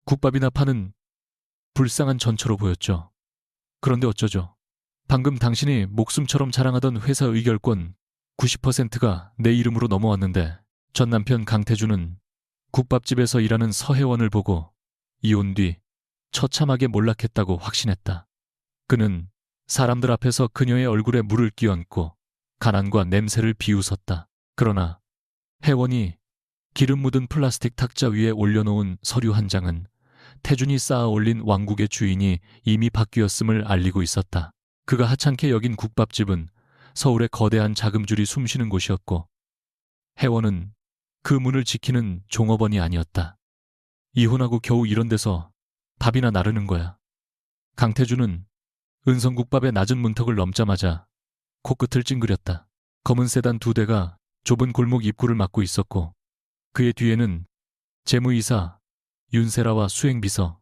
국밥이나 파는 불쌍한 전처로 보였죠. 그런데 어쩌죠? 방금 당신이 목숨처럼 자랑하던 회사 의결권 90%가 내 이름으로 넘어왔는데 전 남편 강태주는 국밥집에서 일하는 서혜원을 보고 이혼 뒤 처참하게 몰락했다고 확신했다. 그는 사람들 앞에서 그녀의 얼굴에 물을 끼얹고 가난과 냄새를 비웃었다. 그러나 혜원이 기름 묻은 플라스틱 탁자 위에 올려놓은 서류 한 장은 태준이 쌓아 올린 왕국의 주인이 이미 바뀌었음을 알리고 있었다. 그가 하찮게 여긴 국밥집은 서울의 거대한 자금줄이 숨쉬는 곳이었고 혜원은 그 문을 지키는 종업원이 아니었다. 이혼하고 겨우 이런 데서 밥이나 나르는 거야. 강태주는 은성국밥의 낮은 문턱을 넘자마자 코끝을 찡그렸다. 검은 세단 2대가 좁은 골목 입구를 막고 있었고 그의 뒤에는 재무이사 윤세라와 수행비서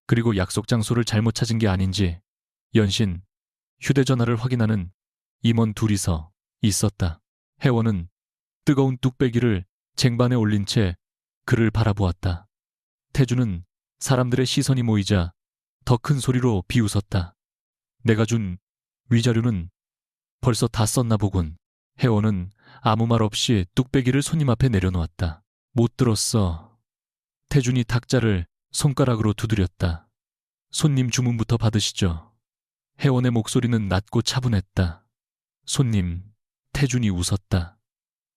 그리고 약속 장소를 잘못 찾은 게 아닌지 연신 휴대전화를 확인하는 임원 둘이서 있었다. 혜원은 뜨거운 뚝배기를 쟁반에 올린 채 그를 바라보았다. 태주는 사람들의 시선이 모이자 더 큰 소리로 비웃었다. 내가 준 위자료는 벌써 다 썼나 보군. 혜원은 아무 말 없이 뚝배기를 손님 앞에 내려놓았다. 못 들었어. 태준이 탁자를 손가락으로 두드렸다. 손님 주문부터 받으시죠. 혜원의 목소리는 낮고 차분했다. 손님, 태준이 웃었다.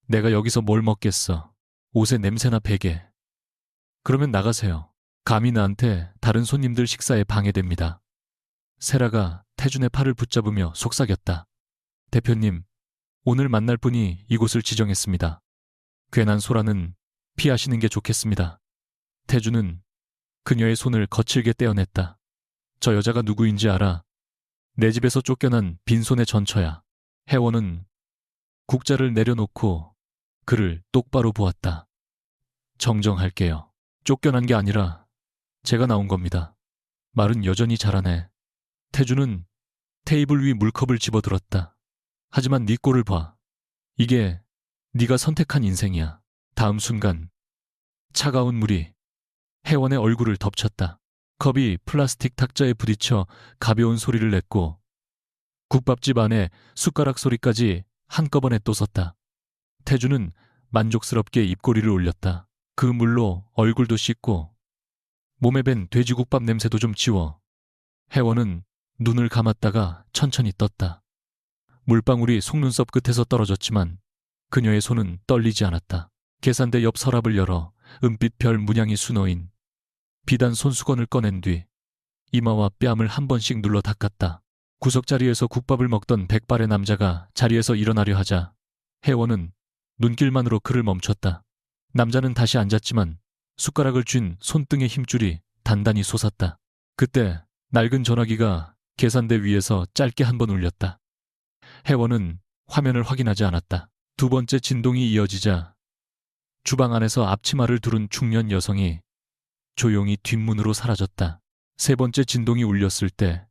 내가 여기서 뭘 먹겠어. 옷에 냄새나 배게. 그러면 나가세요. 감히 나한테 다른 손님들 식사에 방해됩니다. 세라가 태준의 팔을 붙잡으며 속삭였다. 대표님, 오늘 만날 분이 이곳을 지정했습니다. 괜한 소란은 피하시는 게 좋겠습니다. 태준은 그녀의 손을 거칠게 떼어냈다. 저 여자가 누구인지 알아. 내 집에서 쫓겨난 빈손의 전처야. 혜원은 국자를 내려놓고 그를 똑바로 보았다. 정정할게요. 쫓겨난 게 아니라 제가 나온 겁니다. 말은 여전히 잘하네. 태준은 테이블 위 물컵을 집어들었다. 하지만 네 꼴을 봐. 이게 네가 선택한 인생이야. 다음 순간 차가운 물이 혜원의 얼굴을 덮쳤다. 컵이 플라스틱 탁자에 부딪혀 가벼운 소리를 냈고 국밥집 안에 숟가락 소리까지 한꺼번에 또 섰다. 태주는 만족스럽게 입꼬리를 올렸다. 그 물로 얼굴도 씻고 몸에 밴 돼지국밥 냄새도 좀 지워. 혜원은 눈을 감았다가 천천히 떴다. 물방울이 속눈썹 끝에서 떨어졌지만 그녀의 손은 떨리지 않았다. 계산대 옆 서랍을 열어 은빛별 문양이 수놓인 비단 손수건을 꺼낸 뒤 이마와 뺨을 한 번씩 눌러 닦았다. 구석자리에서 국밥을 먹던 백발의 남자가 자리에서 일어나려 하자 혜원은 눈길만으로 그를 멈췄다. 남자는 다시 앉았지만 숟가락을 쥔 손등의 힘줄이 단단히 솟았다. 그때 낡은 전화기가 계산대 위에서 짧게 한 번 울렸다. 혜원은 화면을 확인하지 않았다. 두 번째 진동이 이어지자 주방 안에서 앞치마를 두른 중년 여성이 조용히 뒷문으로 사라졌다. 세 번째 진동이 울렸을 때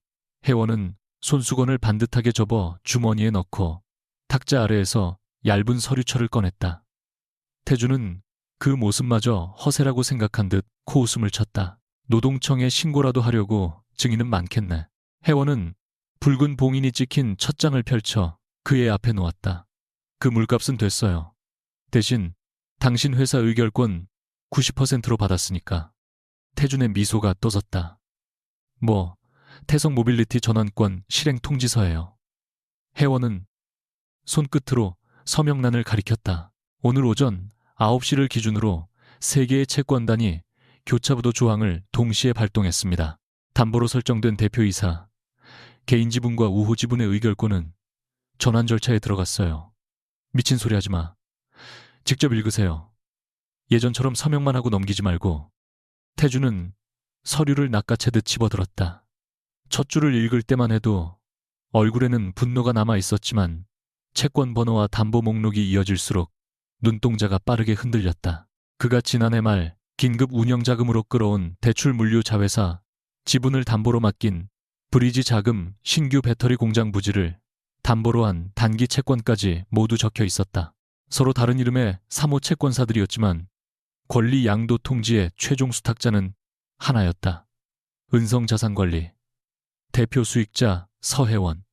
혜원은 손수건을 반듯하게 접어 주머니에 넣고 탁자 아래에서 얇은 서류철을 꺼냈다. 태주는 그 모습마저 허세라고 생각한 듯 코웃음을 쳤다. 노동청에 신고라도 하려고 증인은 많겠네. 혜원은 붉은 봉인이 찍힌 첫 장을 펼쳐 그의 앞에 놓았다. 그 물값은 됐어요. 대신 당신 회사 의결권 90%로 받았으니까. 태준의 미소가 떠졌다. 뭐, 태성 모빌리티 전환권 실행 통지서예요. 혜원은 손끝으로 서명란을 가리켰다. 오늘 오전 9시를 기준으로 3개의 채권단이 교차부도 조항을 동시에 발동했습니다. 담보로 설정된 대표이사, 개인 지분과 우호 지분의 의결권은 전환 절차에 들어갔어요. 미친 소리 하지 마. 직접 읽으세요. 예전처럼 서명만 하고 넘기지 말고. 태주는 서류를 낚아채듯 집어들었다. 첫 줄을 읽을 때만 해도 얼굴에는 분노가 남아 있었지만 채권 번호와 담보 목록이 이어질수록 눈동자가 빠르게 흔들렸다. 그가 지난해 말 긴급 운영자금으로 끌어온 대출 물류 자회사 지분을 담보로 맡긴 브리지 자금 신규 배터리 공장 부지를 담보로 한 단기 채권까지 모두 적혀 있었다. 서로 다른 이름의 3호 채권사들이었지만 권리 양도 통지의 최종 수탁자는 하나였다. 은성자산관리. 대표 수익자 서혜원.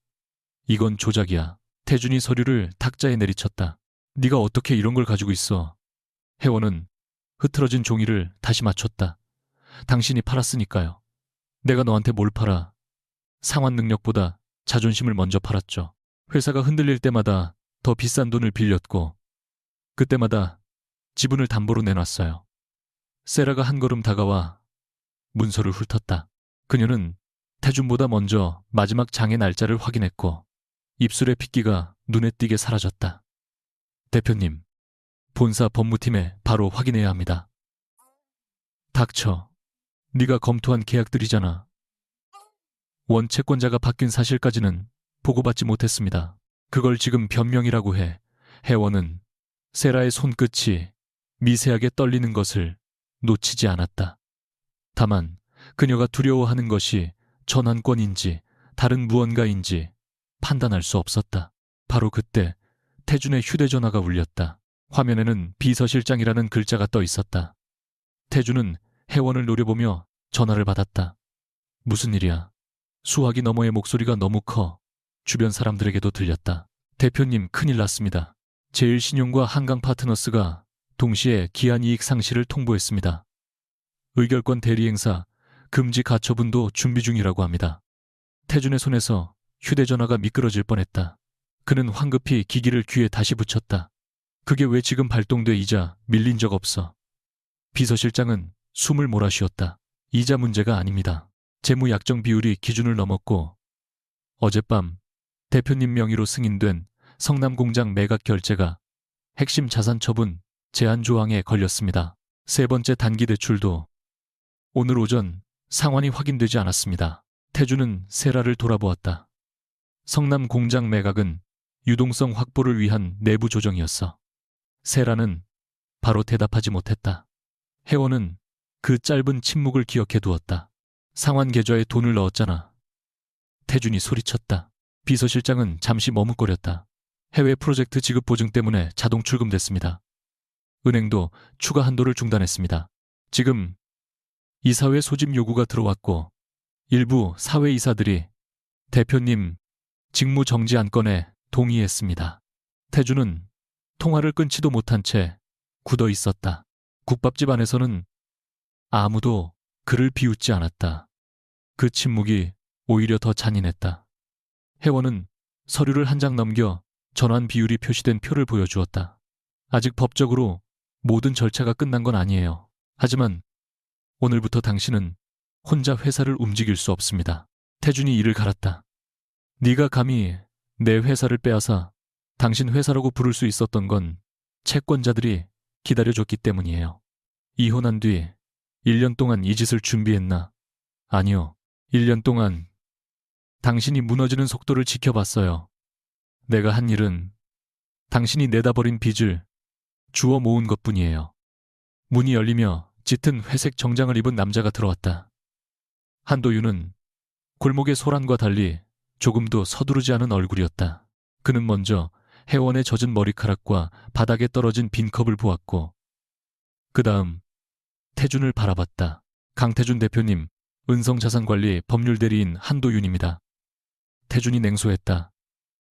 이건 조작이야. 태준이 서류를 탁자에 내리쳤다. 네가 어떻게 이런 걸 가지고 있어? 혜원은 흐트러진 종이를 다시 맞췄다. 당신이 팔았으니까요. 내가 너한테 뭘 팔아? 상환 능력보다 자존심을 먼저 팔았죠. 회사가 흔들릴 때마다 더 비싼 돈을 빌렸고 그때마다 지분을 담보로 내놨어요. 세라가 한 걸음 다가와 문서를 훑었다. 그녀는 태준보다 먼저 마지막 장의 날짜를 확인했고 입술의 핏기가 눈에 띄게 사라졌다. 대표님, 본사 법무팀에 바로 확인해야 합니다. 닥쳐. 네가 검토한 계약들이잖아. 원채권자가 바뀐 사실까지는 보고받지 못했습니다. 그걸 지금 변명이라고 해. 혜원은 세라의 손끝이 미세하게 떨리는 것을 놓치지 않았다. 다만 그녀가 두려워하는 것이 전환권인지 다른 무언가인지 판단할 수 없었다. 바로 그때 태준의 휴대전화가 울렸다. 화면에는 비서실장이라는 글자가 떠 있었다. 태준은 혜원을 노려보며 전화를 받았다. 무슨 일이야? 수화기 너머의 목소리가 너무 커 주변 사람들에게도 들렸다. 대표님, 큰일 났습니다. 제일신용과 한강파트너스가 동시에 기한이익 상실을 통보했습니다. 의결권 대리행사 금지 가처분도 준비 중이라고 합니다. 태준의 손에서 휴대전화가 미끄러질 뻔했다. 그는 황급히 기기를 귀에 다시 붙였다. 그게 왜 지금 발동돼? 이자 밀린 적 없어. 비서실장은 숨을 몰아쉬었다. 이자 문제가 아닙니다. 재무 약정 비율이 기준을 넘었고 어젯밤 대표님 명의로 승인된 성남공장 매각 결제가 핵심 자산 처분 제한 조항에 걸렸습니다. 세 번째 단기 대출도 오늘 오전 상환이 확인되지 않았습니다. 태준은 세라를 돌아보았다. 성남공장 매각은 유동성 확보를 위한 내부 조정이었어. 세라는 바로 대답하지 못했다. 혜원은 그 짧은 침묵을 기억해 두었다. 상환 계좌에 돈을 넣었잖아. 태준이 소리쳤다. 비서실장은 잠시 머뭇거렸다. 해외 프로젝트 지급 보증 때문에 자동 출금됐습니다. 은행도 추가 한도를 중단했습니다. 지금 이사회 소집 요구가 들어왔고 일부 사회이사들이 대표님 직무 정지 안건에 동의했습니다. 태준은 통화를 끊지도 못한 채 굳어 있었다. 국밥집 안에서는 아무도 그를 비웃지 않았다. 그 침묵이 오히려 더 잔인했다. 혜원은 서류를 한 장 넘겨 전환 비율이 표시된 표를 보여주었다. 아직 법적으로 모든 절차가 끝난 건 아니에요. 하지만 오늘부터 당신은 혼자 회사를 움직일 수 없습니다. 태준이 이를 갈았다. 네가 감히 내 회사를 빼앗아 당신 회사라고 부를 수 있었던 건 채권자들이 기다려줬기 때문이에요. 이혼한 뒤 1년 동안 이 짓을 준비했나? 아니요. 1년 동안 당신이 무너지는 속도를 지켜봤어요. 내가 한 일은 당신이 내다버린 빚을 주워 모은 것뿐이에요. 문이 열리며 짙은 회색 정장을 입은 남자가 들어왔다. 한도윤은 골목의 소란과 달리 조금도 서두르지 않은 얼굴이었다. 그는 먼저 혜원의 젖은 머리카락과 바닥에 떨어진 빈 컵을 보았고 그 다음 태준을 바라봤다. 강태준 대표님, 은성자산관리 법률대리인 한도윤입니다. 태준이 냉소했다.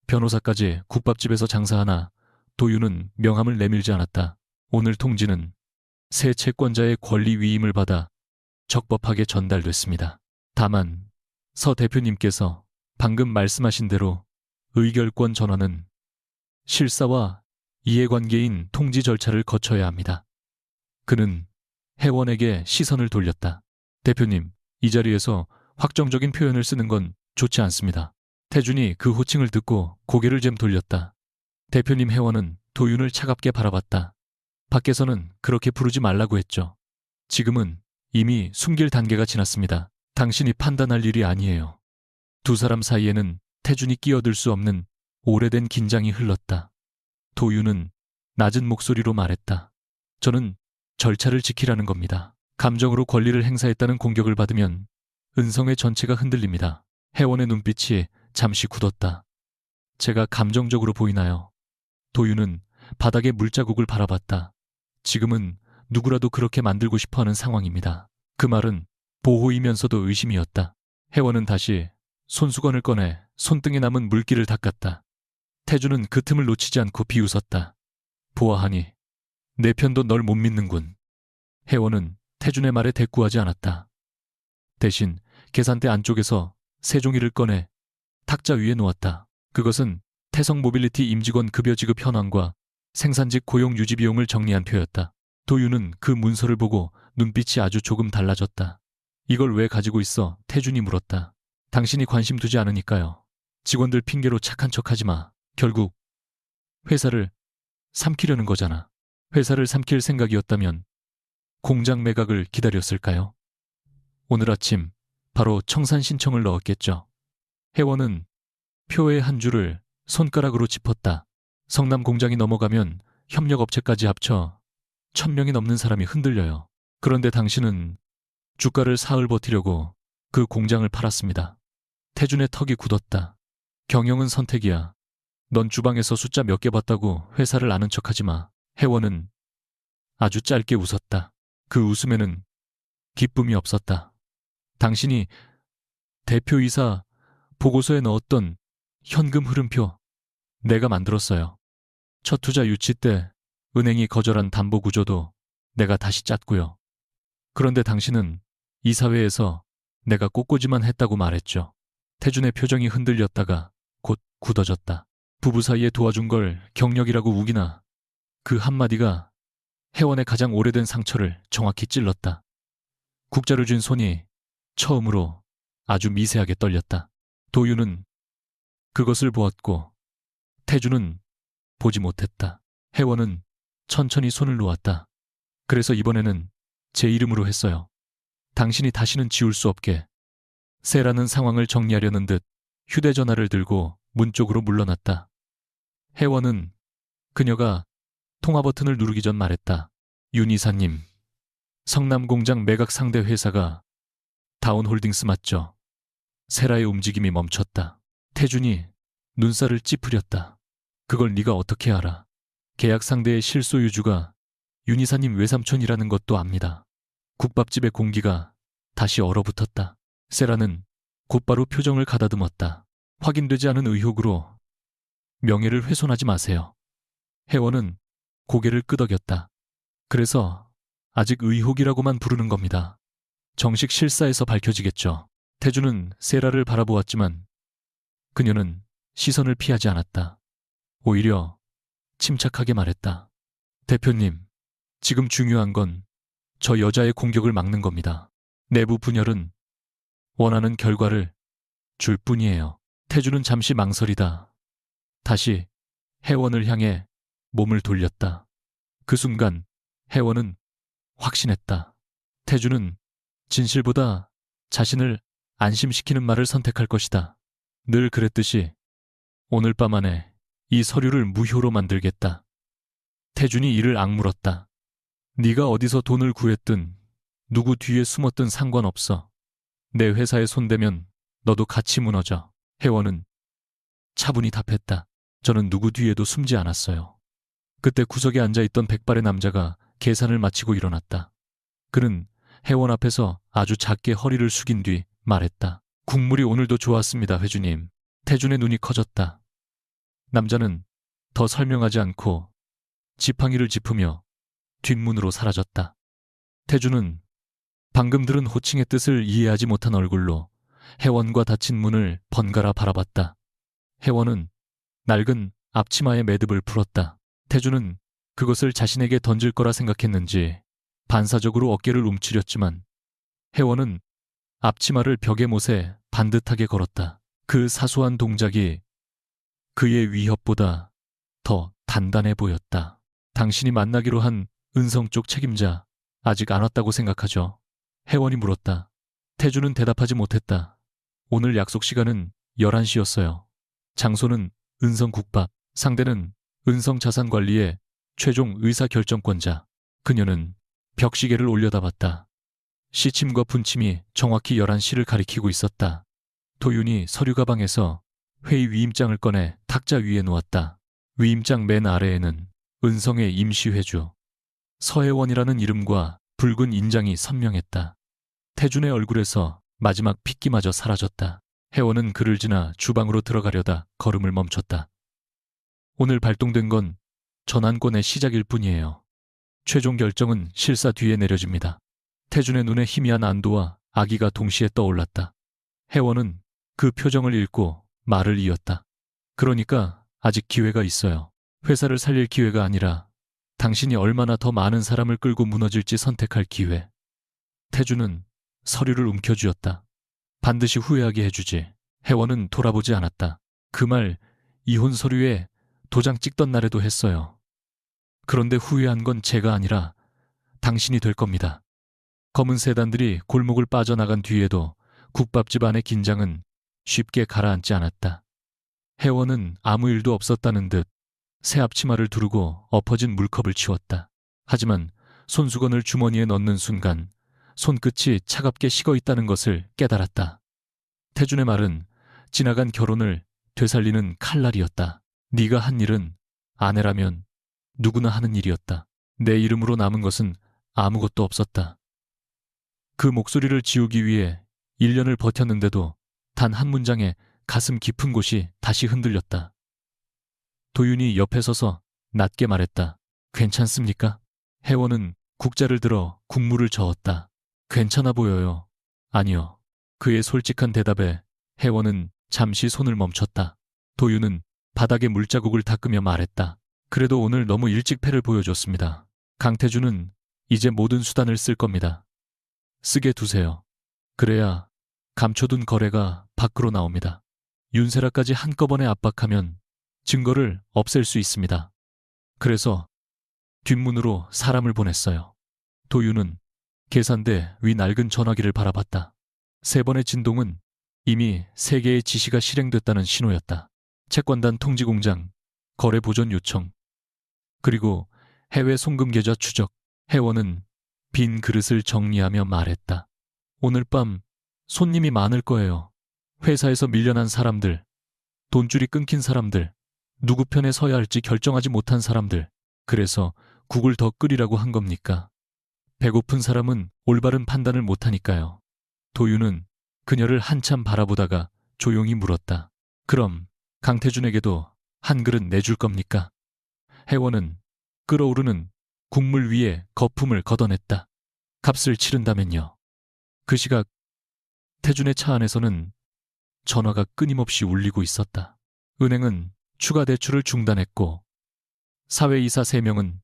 변호사까지 국밥집에서 장사하나 도윤은 명함을 내밀지 않았다. 오늘 통지는 새 채권자의 권리 위임을 받아 적법하게 전달됐습니다. 다만 서 대표님께서 방금 말씀하신 대로 의결권 전환은 실사와 이해관계인 통지 절차를 거쳐야 합니다. 그는 혜원에게 시선을 돌렸다. 대표님, 이 자리에서 확정적인 표현을 쓰는 건 좋지 않습니다. 태준이 그 호칭을 듣고 고개를 좀 돌렸다. 대표님. 혜원은 도윤을 차갑게 바라봤다. 밖에서는 그렇게 부르지 말라고 했죠. 지금은 이미 숨길 단계가 지났습니다. 당신이 판단할 일이 아니에요. 두 사람 사이에는 태준이 끼어들 수 없는 오래된 긴장이 흘렀다. 도윤은 낮은 목소리로 말했다. 저는 절차를 지키라는 겁니다. 감정으로 권리를 행사했다는 공격을 받으면 은성의 전체가 흔들립니다. 혜원의 눈빛이 잠시 굳었다. 제가 감정적으로 보이나요? 도윤은 바닥에 물자국을 바라봤다. 지금은 누구라도 그렇게 만들고 싶어하는 상황입니다. 그 말은 보호이면서도 의심이었다. 혜원은 다시 손수건을 꺼내 손등에 남은 물기를 닦았다. 태주는 그 틈을 놓치지 않고 비웃었다. 보아하니 내 편도 널 못 믿는군. 혜원은 태준의 말에 대꾸하지 않았다. 대신 계산대 안쪽에서 새 종이를 꺼내 탁자 위에 놓았다. 그것은 태성 모빌리티 임직원 급여 지급 현황과 생산직 고용 유지 비용을 정리한 표였다. 도윤은 그 문서를 보고 눈빛이 아주 조금 달라졌다. 이걸 왜 가지고 있어? 태준이 물었다. 당신이 관심 두지 않으니까요. 직원들 핑계로 착한 척하지 마. 결국 회사를 삼키려는 거잖아. 회사를 삼킬 생각이었다면 공장 매각을 기다렸을까요? 오늘 아침 바로 청산 신청을 넣었겠죠. 혜원은 표의 한 줄을 손가락으로 짚었다. 성남 공장이 넘어가면 협력업체까지 합쳐 1,000명이 넘는 사람이 흔들려요. 그런데 당신은 주가를 사흘 버티려고 그 공장을 팔았습니다. 태준의 턱이 굳었다. 경영은 선택이야. 넌 주방에서 숫자 몇 개 봤다고 회사를 아는 척하지 마. 혜원은 아주 짧게 웃었다. 그 웃음에는 기쁨이 없었다. 당신이 대표이사 보고서에 넣었던 현금 흐름표 내가 만들었어요. 첫 투자 유치 때 은행이 거절한 담보 구조도 내가 다시 짰고요. 그런데 당신은 이사회에서 내가 꽃꽂이만 했다고 말했죠. 태준의 표정이 흔들렸다가 곧 굳어졌다. 부부 사이에 도와준 걸 경력이라고 우기나. 그 한마디가 혜원의 가장 오래된 상처를 정확히 찔렀다. 국자를 쥔 손이 처음으로 아주 미세하게 떨렸다. 도윤은 그것을 보았고 태준은 보지 못했다. 혜원은 천천히 손을 놓았다. 그래서 이번에는 제 이름으로 했어요. 당신이 다시는 지울 수 없게. 세라는 상황을 정리하려는 듯 휴대전화를 들고 문 쪽으로 물러났다. 혜원은 그녀가 통화 버튼을 누르기 전 말했다. 윤 이사님, 성남공장 매각 상대 회사가 다운홀딩스 맞죠? 세라의 움직임이 멈췄다. 태준이 눈살을 찌푸렸다. 그걸 네가 어떻게 알아? 계약 상대의 실소유주가 윤 이사님 외삼촌이라는 것도 압니다. 국밥집의 공기가 다시 얼어붙었다. 세라는 곧바로 표정을 가다듬었다. 확인되지 않은 의혹으로 명예를 훼손하지 마세요. 혜원은 고개를 끄덕였다. 그래서 아직 의혹이라고만 부르는 겁니다. 정식 실사에서 밝혀지겠죠. 태준은 세라를 바라보았지만 그녀는 시선을 피하지 않았다. 오히려 침착하게 말했다. 대표님, 지금 중요한 건 저 여자의 공격을 막는 겁니다. 내부 분열은 원하는 결과를 줄 뿐이에요. 태준은 잠시 망설이다. 다시 혜원을 향해 몸을 돌렸다. 그 순간 혜원은 확신했다. 태준은 진실보다 자신을 안심시키는 말을 선택할 것이다. 늘 그랬듯이 오늘 밤 안에 이 서류를 무효로 만들겠다. 태준이 이를 악물었다. 네가 어디서 돈을 구했든 누구 뒤에 숨었든 상관없어. 내 회사에 손대면 너도 같이 무너져. 혜원은 차분히 답했다. 저는 누구 뒤에도 숨지 않았어요. 그때 구석에 앉아있던 백발의 남자가 계산을 마치고 일어났다. 그는 혜원 앞에서 아주 작게 허리를 숙인 뒤 말했다. 국물이 오늘도 좋았습니다, 회주님. 태준의 눈이 커졌다. 남자는 더 설명하지 않고 지팡이를 짚으며 뒷문으로 사라졌다. 태준은 방금 들은 호칭의 뜻을 이해하지 못한 얼굴로 혜원과 닫힌 문을 번갈아 바라봤다. 혜원은 낡은 앞치마의 매듭을 풀었다. 태준은 그것을 자신에게 던질 거라 생각했는지 반사적으로 어깨를 움츠렸지만 혜원은 앞치마를 벽의 못에 반듯하게 걸었다. 그 사소한 동작이 그의 위협보다 더 단단해 보였다. 당신이 만나기로 한 은성 쪽 책임자 아직 안 왔다고 생각하죠? 혜원이 물었다. 태준은 대답하지 못했다. 오늘 약속 시간은 11시였어요. 장소는 은성국밥, 상대는 은성자산관리의 최종 의사결정권자. 그녀는 벽시계를 올려다봤다. 시침과 분침이 정확히 11시를 가리키고 있었다. 도윤이 서류 가방에서 회의 위임장을 꺼내 탁자 위에 놓았다. 위임장 맨 아래에는 은성의 임시회주, 서혜원이라는 이름과 붉은 인장이 선명했다. 태준의 얼굴에서 마지막 핏기마저 사라졌다. 혜원은 그를 지나 주방으로 들어가려다 걸음을 멈췄다. 오늘 발동된 건 전환권의 시작일 뿐이에요. 최종 결정은 실사 뒤에 내려집니다. 태준의 눈에 희미한 안도와 악의가 동시에 떠올랐다. 혜원은 그 표정을 읽고 말을 이었다. 그러니까 아직 기회가 있어요. 회사를 살릴 기회가 아니라 당신이 얼마나 더 많은 사람을 끌고 무너질지 선택할 기회. 태준은 서류를 움켜쥐었다. 반드시 후회하게 해주지. 혜원은 돌아보지 않았다. 그 말 이혼 서류에 도장 찍던 날에도 했어요. 그런데 후회한 건 제가 아니라 당신이 될 겁니다. 검은 세단들이 골목을 빠져나간 뒤에도 국밥집 안의 긴장은 쉽게 가라앉지 않았다. 혜원은 아무 일도 없었다는 듯 새 앞치마를 두르고 엎어진 물컵을 치웠다. 하지만 손수건을 주머니에 넣는 순간 손끝이 차갑게 식어 있다는 것을 깨달았다. 태준의 말은 지나간 결혼을 되살리는 칼날이었다. 네가 한 일은 아내라면 누구나 하는 일이었다. 내 이름으로 남은 것은 아무것도 없었다. 그 목소리를 지우기 위해 1년을 버텼는데도 단 한 문장에 가슴 깊은 곳이 다시 흔들렸다. 도윤이 옆에 서서 낮게 말했다. 괜찮습니까? 혜원은 국자를 들어 국물을 저었다. 괜찮아 보여요. 아니요. 그의 솔직한 대답에 혜원은 잠시 손을 멈췄다. 도윤은 바닥에 물자국을 닦으며 말했다. 그래도 오늘 너무 일찍 패를 보여줬습니다. 강태준은 이제 모든 수단을 쓸 겁니다. 쓰게 두세요. 그래야 감춰둔 거래가 밖으로 나옵니다. 윤세라까지 한꺼번에 압박하면 증거를 없앨 수 있습니다. 그래서 뒷문으로 사람을 보냈어요. 도윤은 계산대 위 낡은 전화기를 바라봤다. 3번의 진동은 이미 3개의 지시가 실행됐다는 신호였다. 채권단 통지공장, 거래 보존 요청, 그리고 해외 송금 계좌 추적. 혜원은 빈 그릇을 정리하며 말했다. 오늘 밤 손님이 많을 거예요. 회사에서 밀려난 사람들, 돈줄이 끊긴 사람들, 누구 편에 서야 할지 결정하지 못한 사람들. 그래서 국을 더 끓이라고 한 겁니까? 배고픈 사람은 올바른 판단을 못하니까요. 도윤은 그녀를 한참 바라보다가 조용히 물었다. 그럼 강태준에게도 한 그릇 내줄 겁니까? 혜원은 끓어오르는 국물 위에 거품을 걷어냈다. 값을 치른다면요. 그 시각 태준의 차 안에서는 전화가 끊임없이 울리고 있었다. 은행은 추가 대출을 중단했고 사회이사 3명은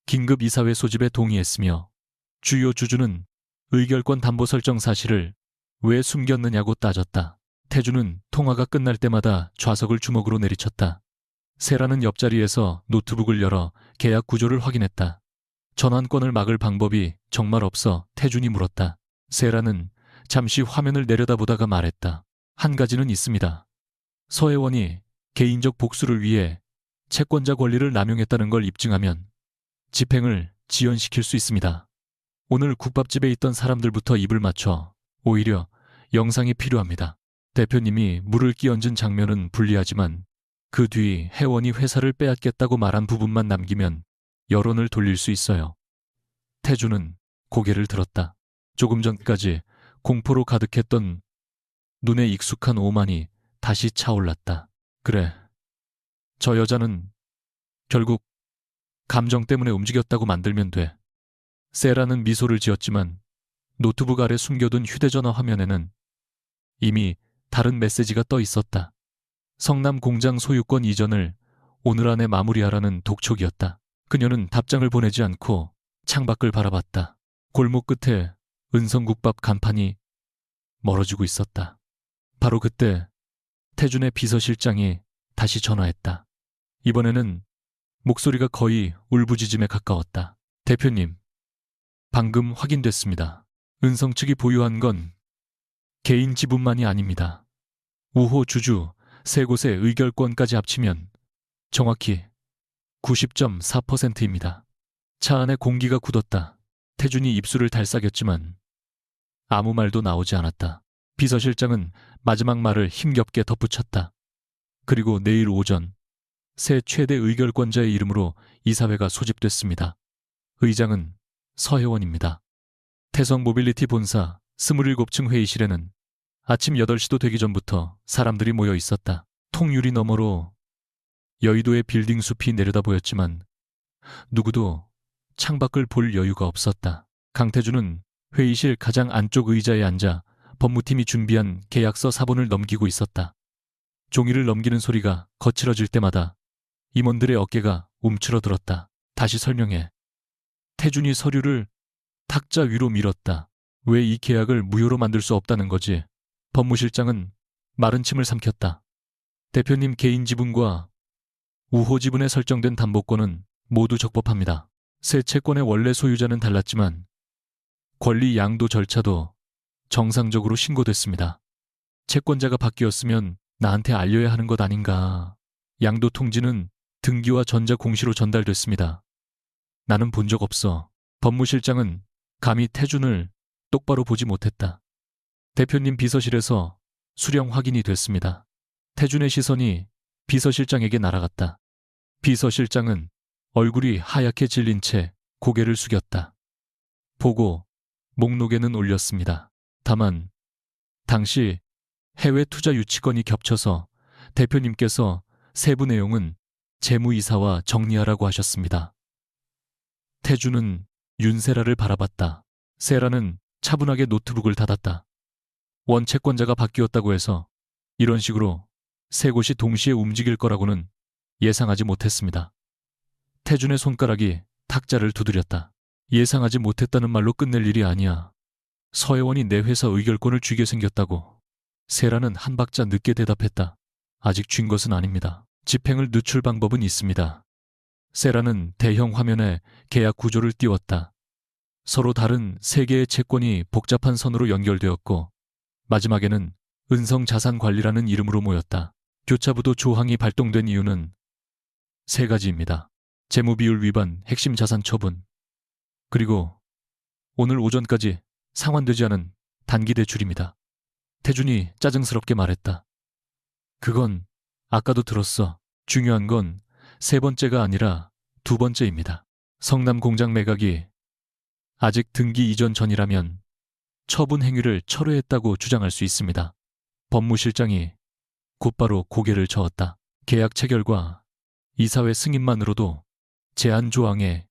긴급 이사회 소집에 동의했으며 주요 주주는 의결권 담보 설정 사실을 왜 숨겼느냐고 따졌다. 태준은 통화가 끝날 때마다 좌석을 주먹으로 내리쳤다. 세라는 옆자리에서 노트북을 열어 계약 구조를 확인했다. 전환권을 막을 방법이 정말 없어 태준이 물었다. 세라는 잠시 화면을 내려다보다가 말했다. 한 가지는 있습니다. 서혜원이 개인적 복수를 위해 채권자 권리를 남용했다는 걸 입증하면 집행을 지연시킬 수 있습니다. 오늘 국밥집에 있던 사람들부터 입을 맞춰 오히려 영상이 필요합니다. 대표님이 물을 끼얹은 장면은 불리하지만 그 뒤 혜원이 회사를 빼앗겠다고 말한 부분만 남기면 여론을 돌릴 수 있어요. 태준은 고개를 들었다. 조금 전까지 공포로 가득했던 눈에 익숙한 오만이 다시 차올랐다. 그래, 저 여자는 결국 감정 때문에 움직였다고 만들면 돼. 세라는 미소를 지었지만 노트북 아래 숨겨둔 휴대전화 화면에는 이미 다른 메시지가 떠 있었다. 성남 공장 소유권 이전을 오늘 안에 마무리하라는 독촉이었다. 그녀는 답장을 보내지 않고 창밖을 바라봤다. 골목 끝에 은성국밥 간판이 멀어지고 있었다. 바로 그때 태준의 비서실장이 다시 전화했다. 이번에는 목소리가 거의 울부짖음에 가까웠다. 대표님, 방금 확인됐습니다. 은성 측이 보유한 건 개인 지분만이 아닙니다. 우호 주주 3곳의 의결권까지 합치면 정확히 90.4%입니다. 차 안에 공기가 굳었다. 태준이 입술을 달싹였지만 아무 말도 나오지 않았다. 비서실장은 마지막 말을 힘겹게 덧붙였다. 그리고 내일 오전 새 최대 의결권자의 이름으로 이사회가 소집됐습니다. 의장은 서혜원입니다. 태성 모빌리티 본사 27층 회의실에는 아침 8시도 되기 전부터 사람들이 모여 있었다. 통유리 너머로 여의도의 빌딩 숲이 내려다 보였지만 누구도 창밖을 볼 여유가 없었다. 강태준은 회의실 가장 안쪽 의자에 앉아 법무팀이 준비한 계약서 사본을 넘기고 있었다. 종이를 넘기는 소리가 거칠어질 때마다 임원들의 어깨가 움츠러들었다. 다시 설명해. 태준이 서류를 탁자 위로 밀었다. 왜 이 계약을 무효로 만들 수 없다는 거지? 법무실장은 마른 침을 삼켰다. 대표님 개인 지분과 우호 지분에 설정된 담보권은 모두 적법합니다. 새 채권의 원래 소유자는 달랐지만 권리 양도 절차도 정상적으로 신고됐습니다. 채권자가 바뀌었으면 나한테 알려야 하는 것 아닌가. 양도 통지는 등기와 전자공시로 전달됐습니다. 나는 본 적 없어. 법무실장은 감히 태준을 똑바로 보지 못했다. 대표님 비서실에서 수령 확인이 됐습니다. 태준의 시선이 비서실장에게 날아갔다. 비서실장은 얼굴이 하얗게 질린 채 고개를 숙였다. 보고 목록에는 올렸습니다. 다만 당시 해외 투자 유치건이 겹쳐서 대표님께서 세부 내용은 재무이사와 정리하라고 하셨습니다. 태준은 윤세라를 바라봤다. 세라는 차분하게 노트북을 닫았다. 원채권자가 바뀌었다고 해서 이런 식으로 세 곳이 동시에 움직일 거라고는 예상하지 못했습니다. 태준의 손가락이 탁자를 두드렸다. 예상하지 못했다는 말로 끝낼 일이 아니야. 서혜원이 내 회사 의결권을 쥐게 생겼다고. 세라는 한 박자 늦게 대답했다. 아직 쥔 것은 아닙니다. 집행을 늦출 방법은 있습니다. 세라는 대형 화면에 계약 구조를 띄웠다. 서로 다른 세 개의 채권이 복잡한 선으로 연결되었고 마지막에는 은성자산관리라는 이름으로 모였다. 교차부도 조항이 발동된 이유는 세 가지입니다. 재무비율 위반, 핵심 자산 처분, 그리고 오늘 오전까지 상환되지 않은 단기 대출입니다. 태준이 짜증스럽게 말했다. 그건 아까도 들었어. 중요한 건 세 번째가 아니라 두 번째입니다. 성남 공장 매각이 아직 등기 이전 전이라면 처분 행위를 철회했다고 주장할 수 있습니다. 법무실장이 곧바로 고개를 저었다. 계약 체결과 이사회 승인만으로도 제한 조항에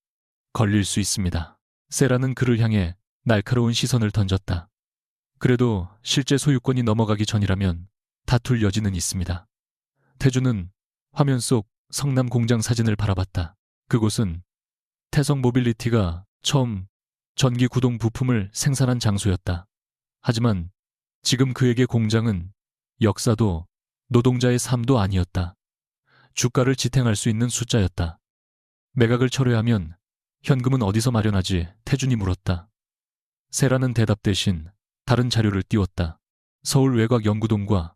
걸릴 수 있습니다. 세라는 그를 향해 날카로운 시선을 던졌다. 그래도 실제 소유권이 넘어가기 전이라면 다툴 여지는 있습니다. 태준은 화면 속 성남 공장 사진을 바라봤다. 그곳은 태성 모빌리티가 처음 전기 구동 부품을 생산한 장소였다. 하지만 지금 그에게 공장은 역사도 노동자의 삶도 아니었다. 주가를 지탱할 수 있는 숫자였다. 매각을 철회하면 현금은 어디서 마련하지? 태준이 물었다. 세라는 대답 대신 다른 자료를 띄웠다. 서울외곽연구동과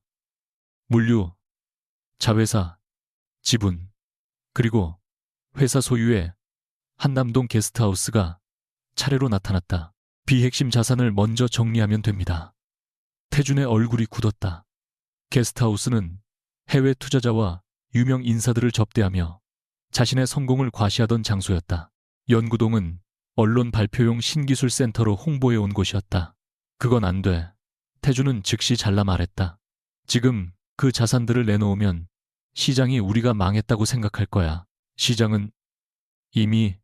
물류, 자회사, 지분, 그리고 회사 소유의 한남동 게스트하우스가 차례로 나타났다. 비핵심 자산을 먼저 정리하면 됩니다. 태준의 얼굴이 굳었다. 게스트하우스는 해외 투자자와 유명 인사들을 접대하며 자신의 성공을 과시하던 장소였다. 연구동은 언론 발표용 신기술 센터로 홍보해 온 곳이었다. 그건 안 돼. 태준은 즉시 잘라 말했다. 지금 그 자산들을 내놓으면 시장이 우리가 망했다고 생각할 거야. 시장은 이미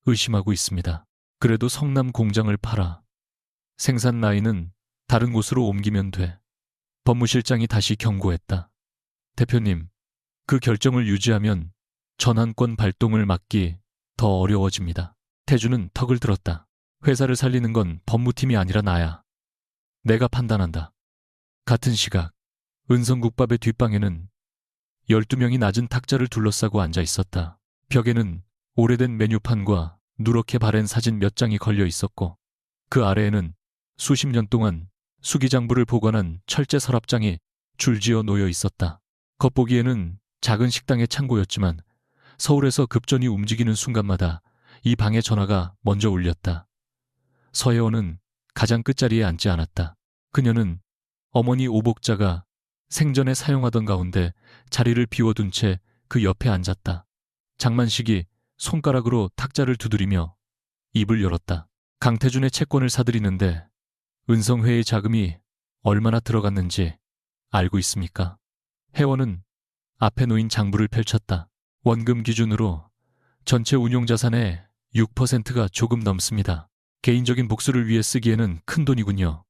의심하고 있습니다. 그래도 성남 공장을 팔아. 생산 라인은 다른 곳으로 옮기면 돼. 법무실장이 다시 경고했다. 대표님, 그 결정을 유지하면 전환권 발동을 막기 더 어려워집니다. 태준은 턱을 들었다. 회사를 살리는 건 법무팀이 아니라 나야. 내가 판단한다. 같은 시각, 은성국밥의 뒷방에는 12명이 낮은 탁자를 둘러싸고 앉아 있었다. 벽에는 오래된 메뉴판과 누렇게 바랜 사진 몇 장이 걸려 있었고 그 아래에는 수십 년 동안 수기장부를 보관한 철제 서랍장이 줄지어 놓여 있었다. 겉보기에는 작은 식당의 창고였지만 서울에서 급전이 움직이는 순간마다 이 방의 전화가 먼저 울렸다. 서혜원은 가장 끝자리에 앉지 않았다. 그녀는 어머니 오복자가 생전에 사용하던 가운데 자리를 비워둔 채 그 옆에 앉았다. 장만식이 손가락으로 탁자를 두드리며 입을 열었다. 강태준의 채권을 사들이는데 은성회의 자금이 얼마나 들어갔는지 알고 있습니까? 회원은 앞에 놓인 장부를 펼쳤다. 원금 기준으로 전체 운용자산의 6%가 조금 넘습니다. 개인적인 복수를 위해 쓰기에는 큰 돈이군요.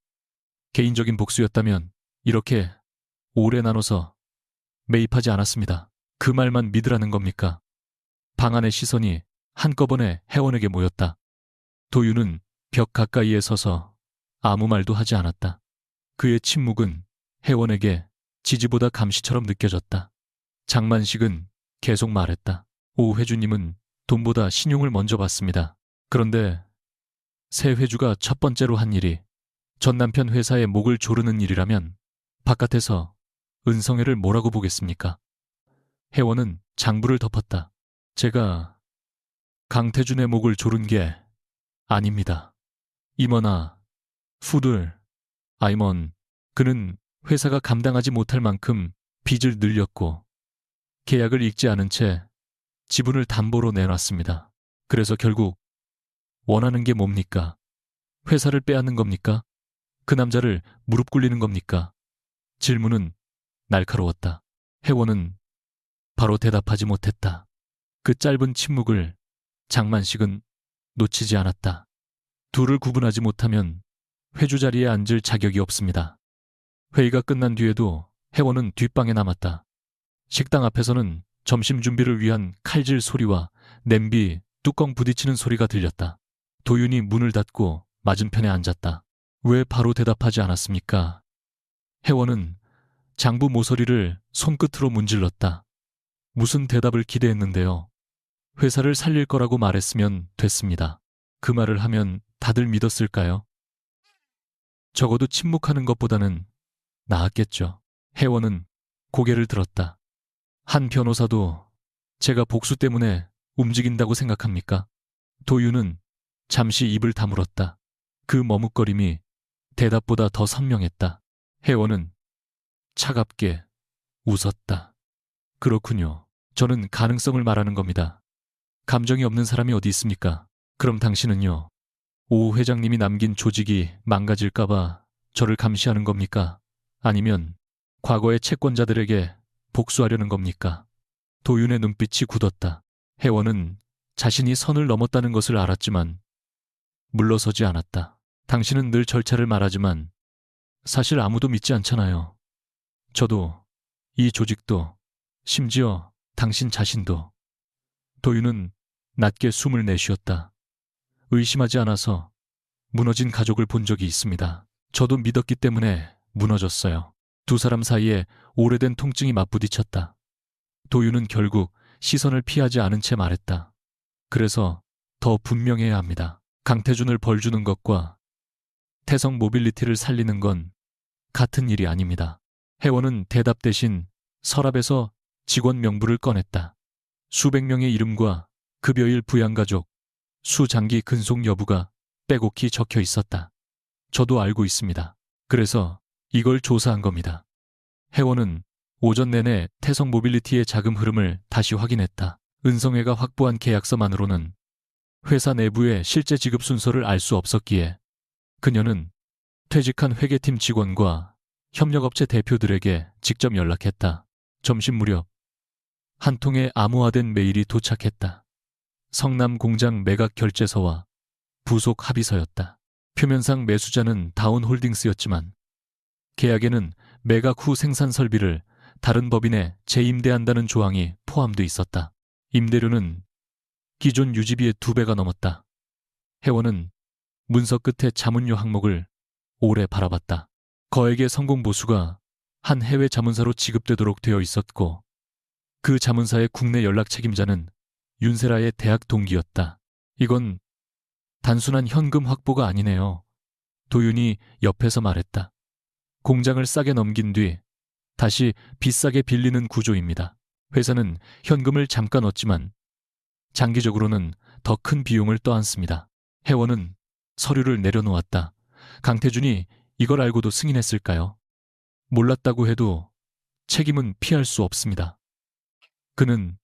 개인적인 복수였다면 이렇게 오래 나눠서 매입하지 않았습니다. 그 말만 믿으라는 겁니까? 방 안의 시선이 한꺼번에 회원에게 모였다. 도윤은 벽 가까이에 서서 아무 말도 하지 않았다. 그의 침묵은 회원에게 지지보다 감시처럼 느껴졌다. 장만식은 계속 말했다. 오 회주님은 돈보다 신용을 먼저 봤습니다. 그런데 새 회주가 첫 번째로 한 일이 전 남편 회사의 목을 조르는 일이라면 바깥에서 은성회를 뭐라고 보겠습니까? 회원은 장부를 덮었다. 제가 강태준의 목을 조른 게 아닙니다. 임원아, 후들, 아이먼, 그는 회사가 감당하지 못할 만큼 빚을 늘렸고 계약을 읽지 않은 채 지분을 담보로 내놨습니다. 그래서 결국 원하는 게 뭡니까? 회사를 빼앗는 겁니까? 그 남자를 무릎 꿇리는 겁니까? 질문은 날카로웠다. 회원은 바로 대답하지 못했다. 그 짧은 침묵을 장만식은 놓치지 않았다. 둘을 구분하지 못하면 회주 자리에 앉을 자격이 없습니다. 회의가 끝난 뒤에도 회원은 뒷방에 남았다. 식당 앞에서는 점심 준비를 위한 칼질 소리와 냄비, 뚜껑 부딪히는 소리가 들렸다. 도윤이 문을 닫고 맞은편에 앉았다. 왜 바로 대답하지 않았습니까? 회원은 장부 모서리를 손끝으로 문질렀다. 무슨 대답을 기대했는데요. 회사를 살릴 거라고 말했으면 됐습니다. 그 말을 하면 다들 믿었을까요? 적어도 침묵하는 것보다는 나았겠죠. 회원은 고개를 들었다. 한 변호사도 제가 복수 때문에 움직인다고 생각합니까? 도윤은 잠시 입을 다물었다. 그 머뭇거림이 대답보다 더 선명했다. 회원은 차갑게 웃었다. 그렇군요. 저는 가능성을 말하는 겁니다. 감정이 없는 사람이 어디 있습니까? 그럼 당신은요? 오 회장님이 남긴 조직이 망가질까봐 저를 감시하는 겁니까? 아니면 과거의 채권자들에게 복수하려는 겁니까? 도윤의 눈빛이 굳었다. 회원은 자신이 선을 넘었다는 것을 알았지만 물러서지 않았다. 당신은 늘 절차를 말하지만 사실 아무도 믿지 않잖아요. 저도, 이 조직도, 심지어 당신 자신도. 도윤은 낮게 숨을 내쉬었다. 의심하지 않아서 무너진 가족을 본 적이 있습니다. 저도 믿었기 때문에 무너졌어요. 두 사람 사이에 오래된 통증이 맞부딪혔다. 도윤은 결국 시선을 피하지 않은 채 말했다. 그래서 더 분명해야 합니다. 강태준을 벌주는 것과 태성 모빌리티를 살리는 건 같은 일이 아닙니다. 회원은 대답 대신 서랍에서 직원 명부를 꺼냈다. 수백 명의 이름과 급여일 부양가족, 수장기 근속 여부가 빼곡히 적혀 있었다. 저도 알고 있습니다. 그래서 이걸 조사한 겁니다. 회원은 오전 내내 태성 모빌리티의 자금 흐름을 다시 확인했다. 은성회가 확보한 계약서만으로는 회사 내부의 실제 지급 순서를 알 수 없었기에 그녀는 퇴직한 회계팀 직원과 협력업체 대표들에게 직접 연락했다. 점심 무렵 한 통의 암호화된 메일이 도착했다. 성남 공장 매각 결제서와 부속 합의서였다. 표면상 매수자는 다운홀딩스였지만 계약에는 매각 후 생산 설비를 다른 법인에 재임대한다는 조항이 포함돼 있었다. 임대료는 기존 유지비의 2배가 넘었다. 회원은 문서 끝에 자문료 항목을 오래 바라봤다. 거액의 성공 보수가 한 해외 자문사로 지급되도록 되어 있었고 그 자문사의 국내 연락 책임자는 윤세라의 대학 동기였다. 이건 단순한 현금 확보가 아니네요. 도윤이 옆에서 말했다. 공장을 싸게 넘긴 뒤 다시 비싸게 빌리는 구조입니다. 회사는 현금을 잠깐 얻지만 장기적으로는 더 큰 비용을 떠안습니다. 회원은 서류를 내려놓았다. 강태준이 이걸 알고도 승인했을까요? 몰랐다고 해도 책임은 피할 수 없습니다. 그는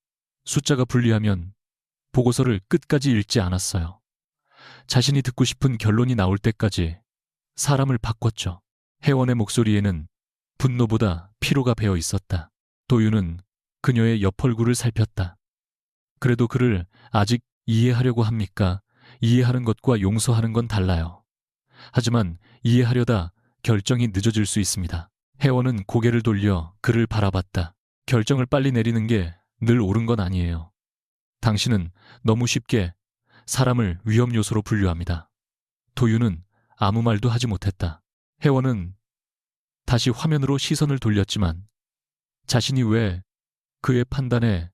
숫자가 불리하면 보고서를 끝까지 읽지 않았어요. 자신이 듣고 싶은 결론이 나올 때까지 사람을 바꿨죠. 혜원의 목소리에는 분노보다 피로가 배어 있었다. 도윤은 그녀의 옆 얼굴을 살폈다. 그래도 그를 아직 이해하려고 합니까? 이해하는 것과 용서하는 건 달라요. 하지만 이해하려다 결정이 늦어질 수 있습니다. 혜원은 고개를 돌려 그를 바라봤다. 결정을 빨리 내리는 게 늘 옳은 건 아니에요. 당신은 너무 쉽게 사람을 위험 요소로 분류합니다. 도윤은 아무 말도 하지 못했다. 혜원은 다시 화면으로 시선을 돌렸지만 자신이 왜 그의 판단에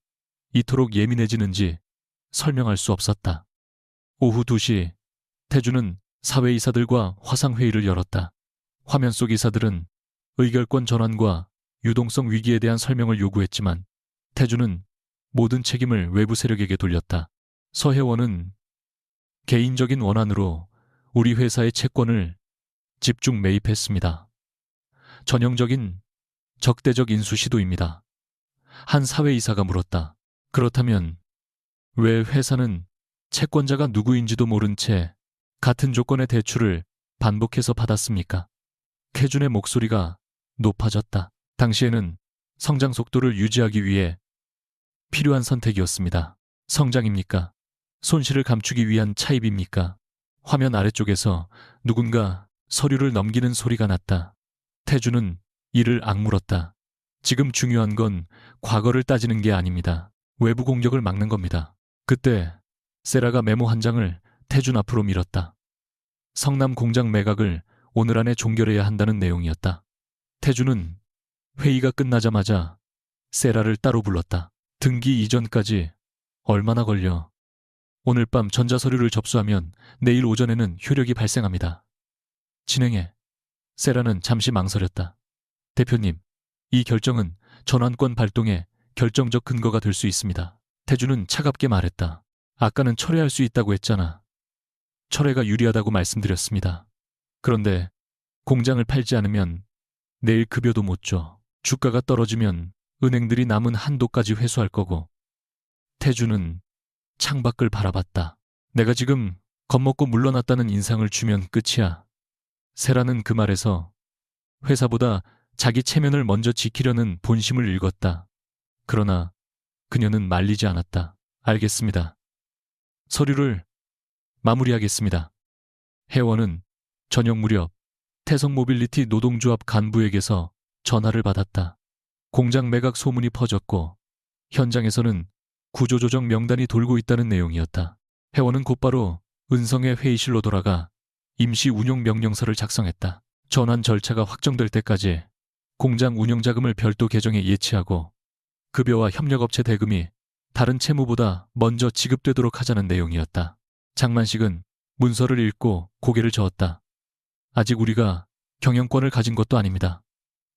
이토록 예민해지는지 설명할 수 없었다. 오후 2시 태주는 사회이사들과 화상회의를 열었다. 화면 속 이사들은 의결권 전환과 유동성 위기에 대한 설명을 요구했지만 태주는 모든 책임을 외부 세력에게 돌렸다. 서혜원은 개인적인 원한으로 우리 회사의 채권을 집중 매입했습니다. 전형적인 적대적 인수 시도입니다. 한 사회이사가 물었다. 그렇다면 왜 회사는 채권자가 누구인지도 모른 채 같은 조건의 대출을 반복해서 받았습니까? 태준의 목소리가 높아졌다. 당시에는 성장 속도를 유지하기 위해 필요한 선택이었습니다. 성장입니까? 손실을 감추기 위한 차입입니까? 화면 아래쪽에서 누군가 서류를 넘기는 소리가 났다. 태주는 이를 악물었다. 지금 중요한 건 과거를 따지는 게 아닙니다. 외부 공격을 막는 겁니다. 그때 세라가 메모 한 장을 태준 앞으로 밀었다. 성남 공장 매각을 오늘 안에 종결해야 한다는 내용이었다. 태준은 회의가 끝나자마자 세라를 따로 불렀다. 등기 이전까지 얼마나 걸려? 오늘 밤 전자서류를 접수하면 내일 오전에는 효력이 발생합니다. 진행해. 세라는 잠시 망설였다. 대표님, 이 결정은 전환권 발동에 결정적 근거가 될 수 있습니다. 태주는 차갑게 말했다. 아까는 철회할 수 있다고 했잖아. 철회가 유리하다고 말씀드렸습니다. 그런데 공장을 팔지 않으면 내일 급여도 못 줘. 주가가 떨어지면 은행들이 남은 한도까지 회수할 거고. 태주는 창밖을 바라봤다. 내가 지금 겁먹고 물러났다는 인상을 주면 끝이야. 세라는 그 말에서 회사보다 자기 체면을 먼저 지키려는 본심을 읽었다. 그러나 그녀는 말리지 않았다. 알겠습니다. 서류를 마무리하겠습니다. 혜원은 저녁 무렵 태성모빌리티 노동조합 간부에게서 전화를 받았다. 공장 매각 소문이 퍼졌고 현장에서는 구조조정 명단이 돌고 있다는 내용이었다. 혜원은 곧바로 은성의 회의실로 돌아가 임시 운용 명령서를 작성했다. 전환 절차가 확정될 때까지 공장 운영자금을 별도 계정에 예치하고 급여와 협력업체 대금이 다른 채무보다 먼저 지급되도록 하자는 내용이었다. 장만식은 문서를 읽고 고개를 저었다. 아직 우리가 경영권을 가진 것도 아닙니다.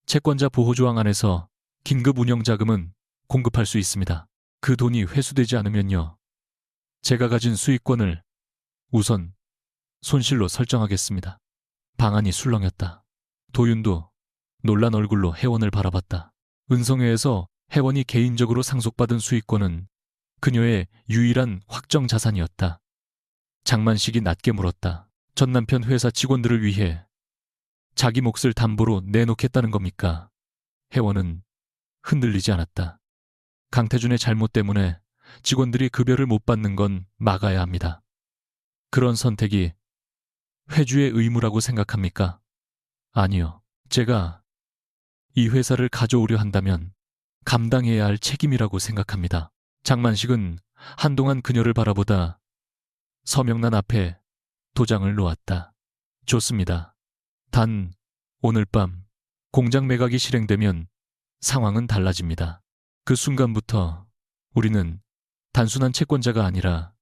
채권자 보호조항 안에서 긴급 운영자금은 공급할 수 있습니다. 그 돈이 회수되지 않으면요. 제가 가진 수익권을 우선 손실로 설정하겠습니다. 방안이 술렁였다. 도윤도 놀란 얼굴로 혜원을 바라봤다. 은성회에서 혜원이 개인적으로 상속받은 수익권은 그녀의 유일한 확정 자산이었다. 장만식이 낮게 물었다. 전 남편 회사 직원들을 위해 자기 몫을 담보로 내놓겠다는 겁니까? 혜원은 흔들리지 않았다. 강태준의 잘못 때문에 직원들이 급여를 못 받는 건 막아야 합니다. 그런 선택이 회주의 의무라고 생각합니까? 아니요. 제가 이 회사를 가져오려 한다면 감당해야 할 책임이라고 생각합니다. 장만식은 한동안 그녀를 바라보다 서명란 앞에 도장을 놓았다. 좋습니다. 단 오늘 밤 공장 매각이 실행되면 상황은 달라집니다. 그 순간부터 우리는 단순한 채권자가 아니라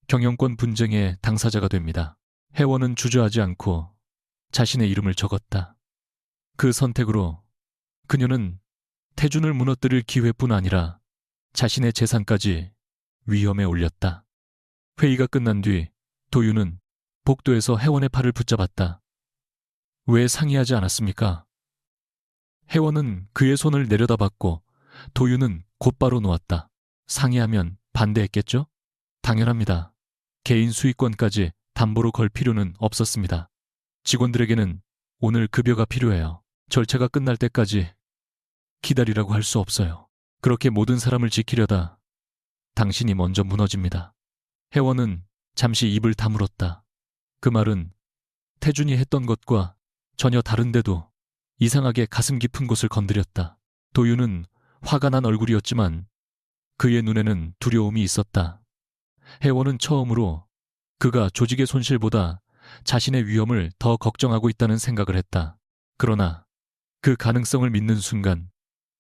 경영권 분쟁의 당사자가 됩니다. 혜원은 주저하지 않고 자신의 이름을 적었다. 그 선택으로 그녀는 태준을 무너뜨릴 기회뿐 아니라 자신의 재산까지 위험에 올렸다. 회의가 끝난 뒤 도윤은 복도에서 혜원의 팔을 붙잡았다. 왜 상의하지 않았습니까? 혜원은 그의 손을 내려다봤고 도윤은 곧바로 놓았다. 상의하면 반대했겠죠? 당연합니다. 개인 수익권까지 담보로 걸 필요는 없었습니다. 직원들에게는 오늘 급여가 필요해요. 절차가 끝날 때까지 기다리라고 할 수 없어요. 그렇게 모든 사람을 지키려다 당신이 먼저 무너집니다. 혜원은 잠시 입을 다물었다. 그 말은 태준이 했던 것과 전혀 다른데도 이상하게 가슴 깊은 곳을 건드렸다. 도윤은 화가 난 얼굴이었지만 그의 눈에는 두려움이 있었다. 혜원은 처음으로 그가 조직의 손실보다 자신의 위험을 더 걱정하고 있다는 생각을 했다. 그러나 그 가능성을 믿는 순간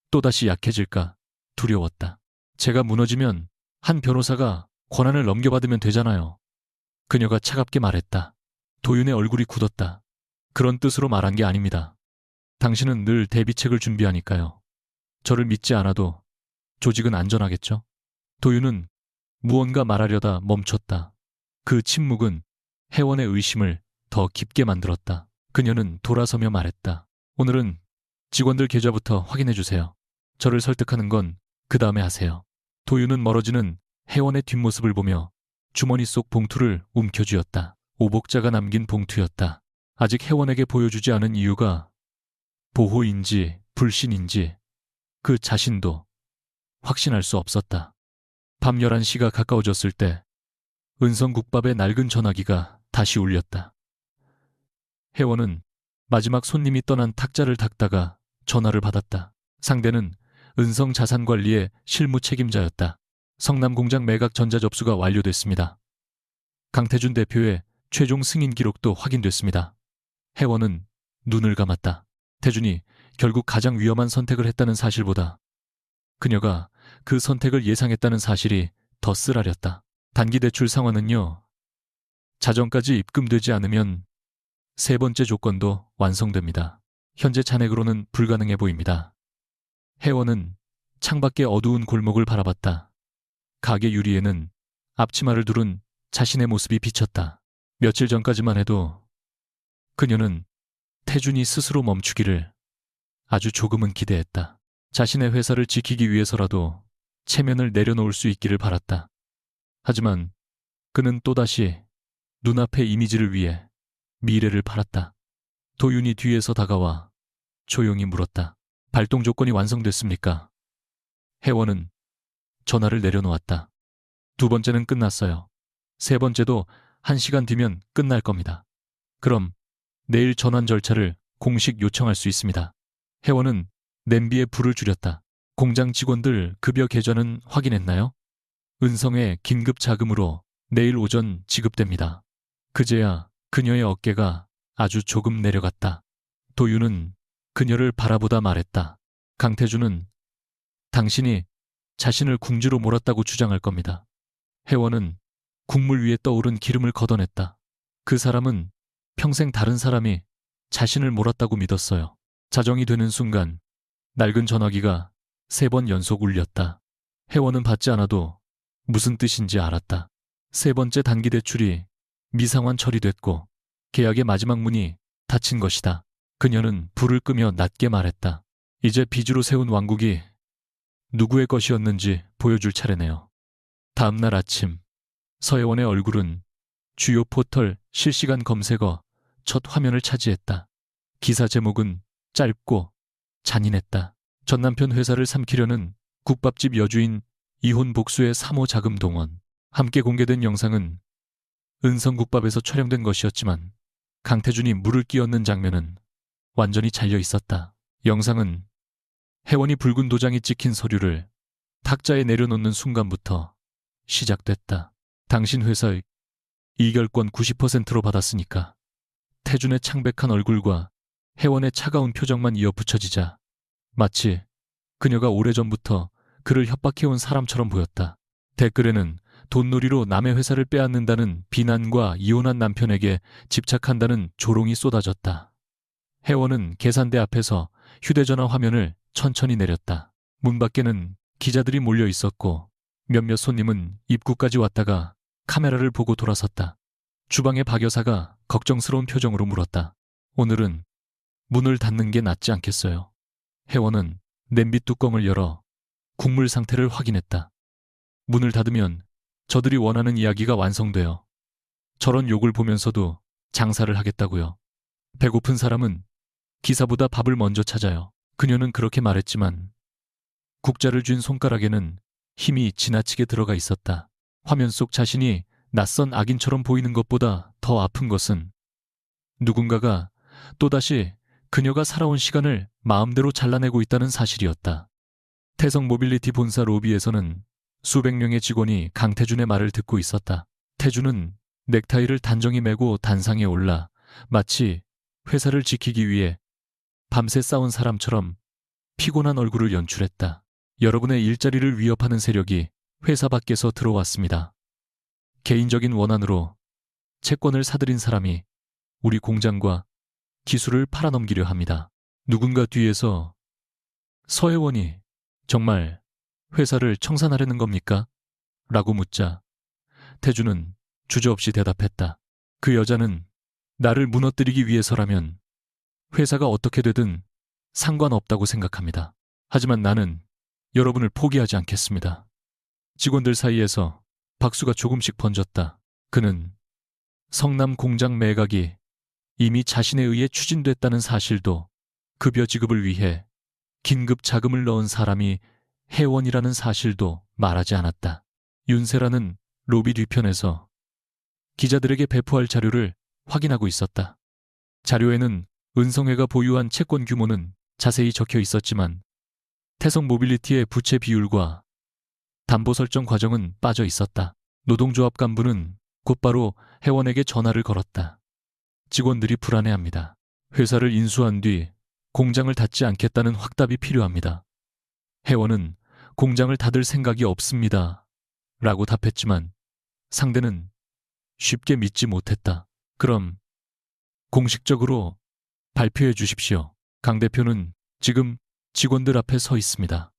또다시 약해질까 두려웠다. 제가 무너지면 한 변호사가 권한을 넘겨받으면 되잖아요. 그녀가 차갑게 말했다. 도윤의 얼굴이 굳었다. 그런 뜻으로 말한 게 아닙니다. 당신은 늘 대비책을 준비하니까요. 저를 믿지 않아도 조직은 안전하겠죠? 도윤은 무언가 말하려다 멈췄다. 그 침묵은 혜원의 의심을 더 깊게 만들었다. 그녀는 돌아서며 말했다. 오늘은 직원들 계좌부터 확인해 주세요. 저를 설득하는 건 그 다음에 하세요. 도윤은 멀어지는 혜원의 뒷모습을 보며 주머니 속 봉투를 움켜쥐었다. 오복자가 남긴 봉투였다. 아직 혜원에게 보여주지 않은 이유가 보호인지 불신인지 그 자신도 확신할 수 없었다. 밤 11시가 가까워졌을 때 은성국밥의 낡은 전화기가 다시 울렸다. 혜원은 마지막 손님이 떠난 탁자를 닦다가 전화를 받았다. 상대는 은성자산관리의 실무 책임자였다. 성남공장 매각 전자접수가 완료됐습니다. 강태준 대표의 최종 승인 기록도 확인됐습니다. 혜원은 눈을 감았다. 태준이 결국 가장 위험한 선택을 했다는 사실보다 그녀가 그 선택을 예상했다는 사실이 더 쓰라렸다. 단기 대출 상환은요, 자정까지 입금되지 않으면 세 번째 조건도 완성됩니다. 현재 잔액으로는 불가능해 보입니다. 혜원은 창밖의 어두운 골목을 바라봤다. 가게 유리에는 앞치마를 두른 자신의 모습이 비쳤다. 며칠 전까지만 해도 그녀는 태준이 스스로 멈추기를 아주 조금은 기대했다. 자신의 회사를 지키기 위해서라도 체면을 내려놓을 수 있기를 바랐다. 하지만 그는 또다시 눈앞의 이미지를 위해 미래를 팔았다. 도윤이 뒤에서 다가와 조용히 물었다. 발동 조건이 완성됐습니까? 혜원은 전화를 내려놓았다. 두 번째는 끝났어요. 세 번째도 1시간 뒤면 끝날 겁니다. 그럼 내일 전환 절차를 공식 요청할 수 있습니다. 혜원은 냄비에 불을 줄였다. 공장 직원들 급여 계좌는 확인했나요? 은성의 긴급 자금으로 내일 오전 지급됩니다. 그제야 그녀의 어깨가 아주 조금 내려갔다. 도윤은 그녀를 바라보다 말했다. 강태준은 당신이 자신을 궁지로 몰았다고 주장할 겁니다. 혜원은 국물 위에 떠오른 기름을 걷어냈다. 그 사람은 평생 다른 사람이 자신을 몰았다고 믿었어요. 자정이 되는 순간 낡은 전화기가 3번 연속 울렸다. 혜원은 받지 않아도 무슨 뜻인지 알았다. 세 번째 단기 대출이 미상환 처리됐고 계약의 마지막 문이 닫힌 것이다. 그녀는 불을 끄며 낮게 말했다. 이제 빚으로 세운 왕국이 누구의 것이었는지 보여줄 차례네요. 다음 날 아침 서혜원의 얼굴은 주요 포털 실시간 검색어 첫 화면을 차지했다. 기사 제목은 짧고 잔인했다. 전남편 회사를 삼키려는 국밥집 여주인 이혼 복수의 3호 자금 동원. 함께 공개된 영상은 은성국밥에서 촬영된 것이었지만 강태준이 물을 끼얹는 장면은 완전히 잘려 있었다. 영상은 혜원이 붉은 도장이 찍힌 서류를 탁자에 내려놓는 순간부터 시작됐다. 당신 회사의 이결권 90%로 받았으니까. 태준의 창백한 얼굴과 혜원의 차가운 표정만 이어붙여지자 마치 그녀가 오래전부터 그를 협박해온 사람처럼 보였다. 댓글에는 돈놀이로 남의 회사를 빼앗는다는 비난과 이혼한 남편에게 집착한다는 조롱이 쏟아졌다. 혜원은 계산대 앞에서 휴대전화 화면을 천천히 내렸다. 문 밖에는 기자들이 몰려 있었고 몇몇 손님은 입구까지 왔다가 카메라를 보고 돌아섰다. 주방의 박 여사가 걱정스러운 표정으로 물었다. 오늘은 문을 닫는 게 낫지 않겠어요? 혜원은 냄비 뚜껑을 열어 국물 상태를 확인했다. 문을 닫으면 저들이 원하는 이야기가 완성돼요. 저런 욕을 보면서도 장사를 하겠다고요. 배고픈 사람은 기사보다 밥을 먼저 찾아요. 그녀는 그렇게 말했지만 국자를 쥔 손가락에는 힘이 지나치게 들어가 있었다. 화면 속 자신이 낯선 악인처럼 보이는 것보다 더 아픈 것은 누군가가 또다시 그녀가 살아온 시간을 마음대로 잘라내고 있다는 사실이었다. 태성 모빌리티 본사 로비에서는 수백 명의 직원이 강태준의 말을 듣고 있었다. 태준은 넥타이를 단정히 매고 단상에 올라 마치 회사를 지키기 위해 밤새 싸운 사람처럼 피곤한 얼굴을 연출했다. 여러분의 일자리를 위협하는 세력이 회사 밖에서 들어왔습니다. 개인적인 원한으로 채권을 사들인 사람이 우리 공장과 기술을 팔아넘기려 합니다. 누군가 뒤에서 서혜원이 정말 회사를 청산하려는 겁니까? 라고 묻자 태준은 주저없이 대답했다. 그 여자는 나를 무너뜨리기 위해서라면 회사가 어떻게 되든 상관없다고 생각합니다. 하지만 나는 여러분을 포기하지 않겠습니다. 직원들 사이에서 박수가 조금씩 번졌다. 그는 성남 공장 매각이 이미 자신에 의해 추진됐다는 사실도 급여 지급을 위해 긴급 자금을 넣은 사람이 혜원이라는 사실도 말하지 않았다. 윤세라는 로비 뒤편에서 기자들에게 배포할 자료를 확인하고 있었다. 자료에는 은성회가 보유한 채권 규모는 자세히 적혀 있었지만 태성 모빌리티의 부채 비율과 담보 설정 과정은 빠져 있었다. 노동조합 간부는 곧바로 혜원에게 전화를 걸었다. 직원들이 불안해합니다. 회사를 인수한 뒤 공장을 닫지 않겠다는 확답이 필요합니다. 혜원은 공장을 닫을 생각이 없습니다. 라고 답했지만 상대는 쉽게 믿지 못했다. 그럼 공식적으로 발표해 주십시오. 강 대표는 지금 직원들 앞에 서 있습니다.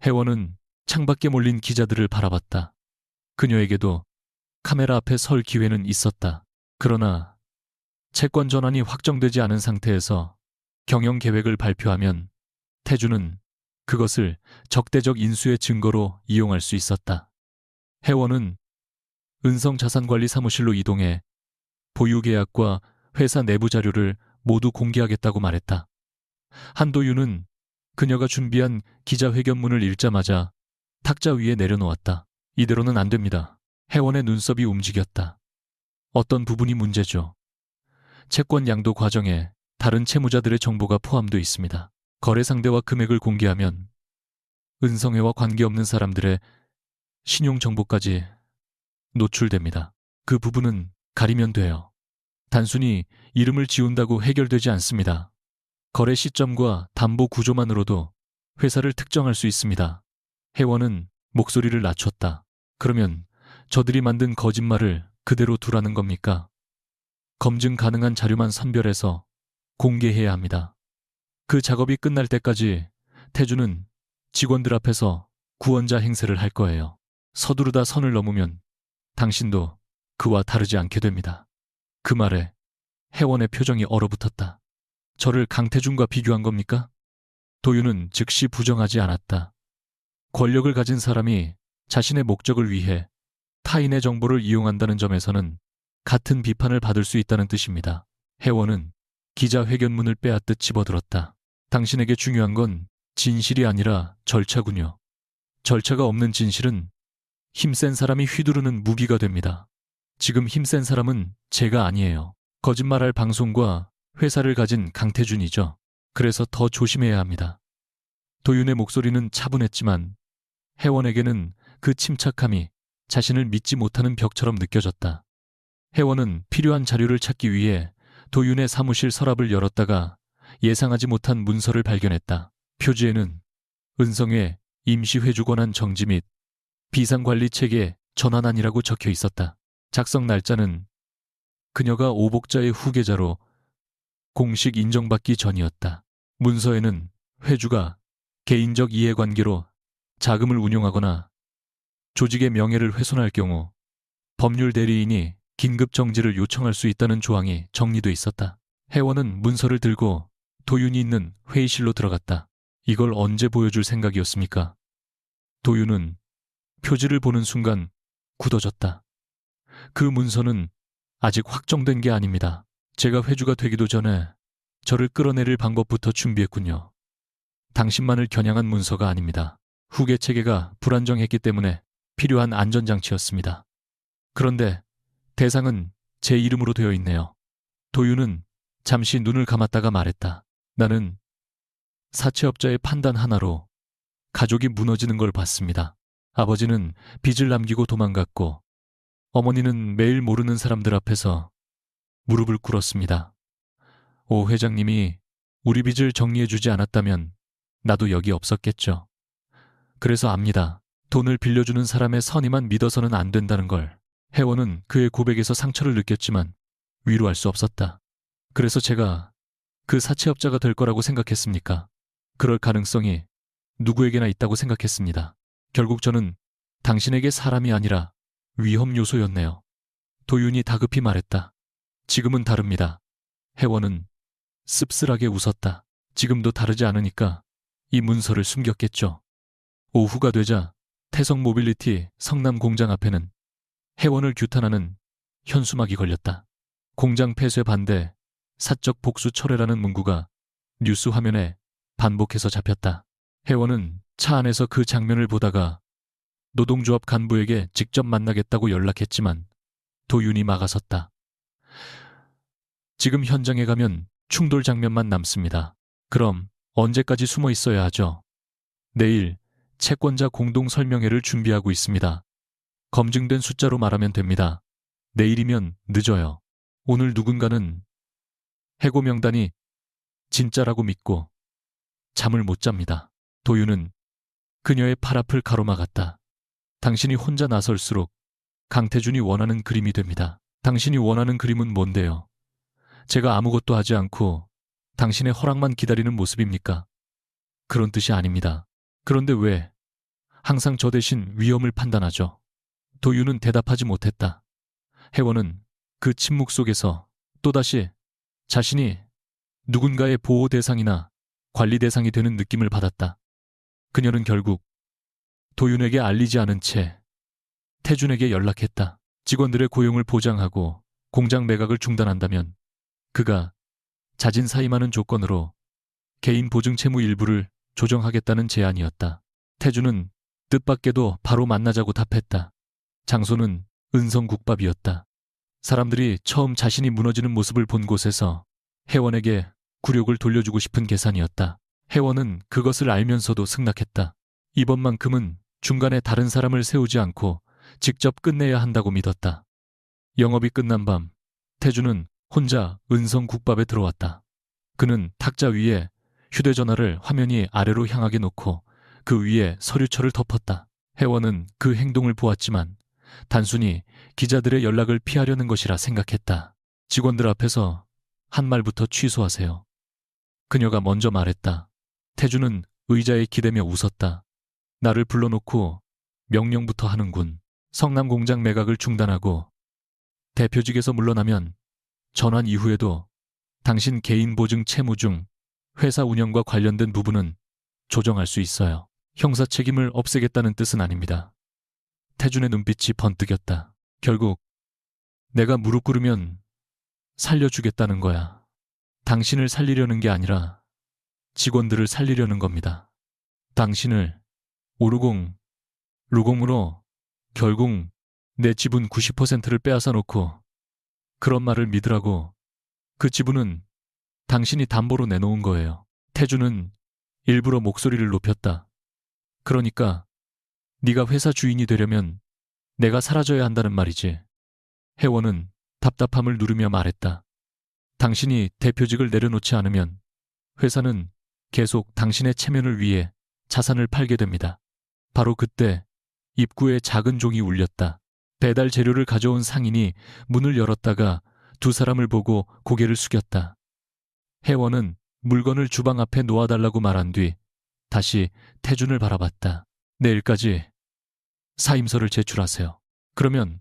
혜원은 창밖에 몰린 기자들을 바라봤다. 그녀에게도 카메라 앞에 설 기회는 있었다. 그러나 채권 전환이 확정되지 않은 상태에서 경영 계획을 발표하면 태준은 그것을 적대적 인수의 증거로 이용할 수 있었다. 혜원은 은성자산관리사무실로 이동해 보유계약과 회사 내부 자료를 모두 공개하겠다고 말했다. 한도윤은 그녀가 준비한 기자회견문을 읽자마자 탁자 위에 내려놓았다. 이대로는 안 됩니다. 혜원의 눈썹이 움직였다. 어떤 부분이 문제죠? 채권 양도 과정에 다른 채무자들의 정보가 포함되어 있습니다. 거래 상대와 금액을 공개하면 은성회와 관계없는 사람들의 신용 정보까지 노출됩니다. 그 부분은 가리면 돼요. 단순히 이름을 지운다고 해결되지 않습니다. 거래 시점과 담보 구조만으로도 회사를 특정할 수 있습니다. 혜원은 목소리를 낮췄다. 그러면 저들이 만든 거짓말을 그대로 두라는 겁니까? 검증 가능한 자료만 선별해서 공개해야 합니다. 그 작업이 끝날 때까지 태준은 직원들 앞에서 구원자 행세를 할 거예요. 서두르다 선을 넘으면 당신도 그와 다르지 않게 됩니다. 그 말에 혜원의 표정이 얼어붙었다. 저를 강태준과 비교한 겁니까? 도윤은 즉시 부정하지 않았다. 권력을 가진 사람이 자신의 목적을 위해 타인의 정보를 이용한다는 점에서는 같은 비판을 받을 수 있다는 뜻입니다. 혜원은 기자회견문을 빼앗듯 집어들었다. 당신에게 중요한 건 진실이 아니라 절차군요. 절차가 없는 진실은 힘센 사람이 휘두르는 무기가 됩니다. 지금 힘센 사람은 제가 아니에요. 거짓말할 방송과 회사를 가진 강태준이죠. 그래서 더 조심해야 합니다. 도윤의 목소리는 차분했지만 혜원에게는 그 침착함이 자신을 믿지 못하는 벽처럼 느껴졌다. 혜원은 필요한 자료를 찾기 위해 도윤의 사무실 서랍을 열었다가 예상하지 못한 문서를 발견했다. 표지에는 은성회 임시회주권한 정지 및 비상관리체계 전환안이라고 적혀 있었다. 작성 날짜는 그녀가 오복자의 후계자로 공식 인정받기 전이었다. 문서에는 회주가 개인적 이해관계로 자금을 운용하거나 조직의 명예를 훼손할 경우 법률 대리인이 긴급 정지를 요청할 수 있다는 조항이 정리돼 있었다. 혜원은 문서를 들고 도윤이 있는 회의실로 들어갔다. 이걸 언제 보여줄 생각이었습니까? 도윤은 표지를 보는 순간 굳어졌다. 그 문서는 아직 확정된 게 아닙니다. 제가 회주가 되기도 전에 저를 끌어내릴 방법부터 준비했군요. 당신만을 겨냥한 문서가 아닙니다. 후계 체계가 불안정했기 때문에 필요한 안전장치였습니다. 그런데 대상은 제 이름으로 되어 있네요. 도윤은 잠시 눈을 감았다가 말했다. 나는 사채업자의 판단 하나로 가족이 무너지는 걸 봤습니다. 아버지는 빚을 남기고 도망갔고 어머니는 매일 모르는 사람들 앞에서 무릎을 꿇었습니다. 오 회장님이 우리 빚을 정리해주지 않았다면 나도 여기 없었겠죠. 그래서 압니다. 돈을 빌려주는 사람의 선의만 믿어서는 안 된다는 걸. 혜원은 그의 고백에서 상처를 느꼈지만 위로할 수 없었다. 그래서 제가 그 사채업자가 될 거라고 생각했습니까? 그럴 가능성이 누구에게나 있다고 생각했습니다. 결국 저는 당신에게 사람이 아니라 위험 요소였네요. 도윤이 다급히 말했다. 지금은 다릅니다. 혜원은 씁쓸하게 웃었다. 지금도 다르지 않으니까 이 문서를 숨겼겠죠. 오후가 되자 태성 모빌리티 성남 공장 앞에는 혜원을 규탄하는 현수막이 걸렸다. 공장 폐쇄 반대, 사적 복수 철회라는 문구가 뉴스 화면에 반복해서 잡혔다. 혜원은 차 안에서 그 장면을 보다가 노동조합 간부에게 직접 만나겠다고 연락했지만 도윤이 막아섰다. 지금 현장에 가면 충돌 장면만 남습니다. 그럼 언제까지 숨어 있어야 하죠? 내일 채권자 공동 설명회를 준비하고 있습니다. 검증된 숫자로 말하면 됩니다. 내일이면 늦어요. 오늘 누군가는 해고 명단이 진짜라고 믿고 잠을 못 잡니다. 도윤은 그녀의 팔 앞을 가로막았다. 당신이 혼자 나설수록 강태준이 원하는 그림이 됩니다. 당신이 원하는 그림은 뭔데요? 제가 아무것도 하지 않고 당신의 허락만 기다리는 모습입니까? 그런 뜻이 아닙니다. 그런데 왜 항상 저 대신 위험을 판단하죠? 도윤은 대답하지 못했다. 혜원은 그 침묵 속에서 또다시 자신이 누군가의 보호 대상이나 관리 대상이 되는 느낌을 받았다. 그녀는 결국 도윤에게 알리지 않은 채 태준에게 연락했다. 직원들의 고용을 보장하고 공장 매각을 중단한다면 그가 자진 사임하는 조건으로 개인 보증 채무 일부를 조정하겠다는 제안이었다. 태준은 뜻밖에도 바로 만나자고 답했다. 장소는 은성국밥이었다. 사람들이 처음 자신이 무너지는 모습을 본 곳에서 혜원에게 굴욕을 돌려주고 싶은 계산이었다. 혜원은 그것을 알면서도 승낙했다. 이번만큼은 중간에 다른 사람을 세우지 않고 직접 끝내야 한다고 믿었다. 영업이 끝난 밤, 태준은 혼자 은성국밥에 들어왔다. 그는 탁자 위에 휴대전화를 화면이 아래로 향하게 놓고 그 위에 서류철을 덮었다. 혜원은 그 행동을 보았지만 단순히 기자들의 연락을 피하려는 것이라 생각했다. 직원들 앞에서 한 말부터 취소하세요. 그녀가 먼저 말했다. 태준은 의자에 기대며 웃었다. 나를 불러놓고 명령부터 하는군. 성남 공장 매각을 중단하고 대표직에서 물러나면 전환 이후에도 당신 개인 보증 채무 중 회사 운영과 관련된 부분은 조정할 수 있어요. 형사 책임을 없애겠다는 뜻은 아닙니다. 태준의 눈빛이 번뜩였다. 결국 내가 무릎 꿇으면 살려주겠다는 거야. 당신을 살리려는 게 아니라 직원들을 살리려는 겁니다. 당신을 루공으로 결국 내 지분 90%를 빼앗아 놓고 그런 말을 믿으라고. 그 지분은 당신이 담보로 내놓은 거예요. 태준은 일부러 목소리를 높였다. 그러니까 네가 회사 주인이 되려면 내가 사라져야 한다는 말이지. 혜원은 답답함을 누르며 말했다. 당신이 대표직을 내려놓지 않으면 회사는 계속 당신의 체면을 위해 자산을 팔게 됩니다. 바로 그때 입구에 작은 종이 울렸다. 배달 재료를 가져온 상인이 문을 열었다가 두 사람을 보고 고개를 숙였다. 혜원은 물건을 주방 앞에 놓아달라고 말한 뒤 다시 태준을 바라봤다. 내일까지 사임서를 제출하세요. 그러면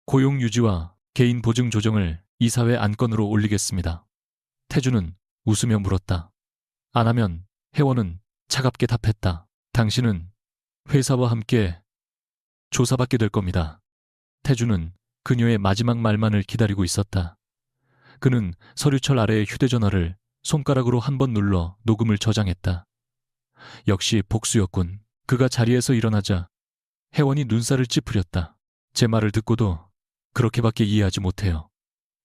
고용 유지와 개인 보증 조정을 이사회 안건으로 올리겠습니다. 태준은 웃으며 물었다. 안 하면? 혜원은 차갑게 답했다. 당신은 회사와 함께 조사받게 될 겁니다. 태준은 그녀의 마지막 말만을 기다리고 있었다. 그는 서류철 아래의 휴대전화를 손가락으로 한 번 눌러 녹음을 저장했다. 역시 복수였군. 그가 자리에서 일어나자 혜원이 눈살을 찌푸렸다. 제 말을 듣고도 그렇게밖에 이해하지 못해요.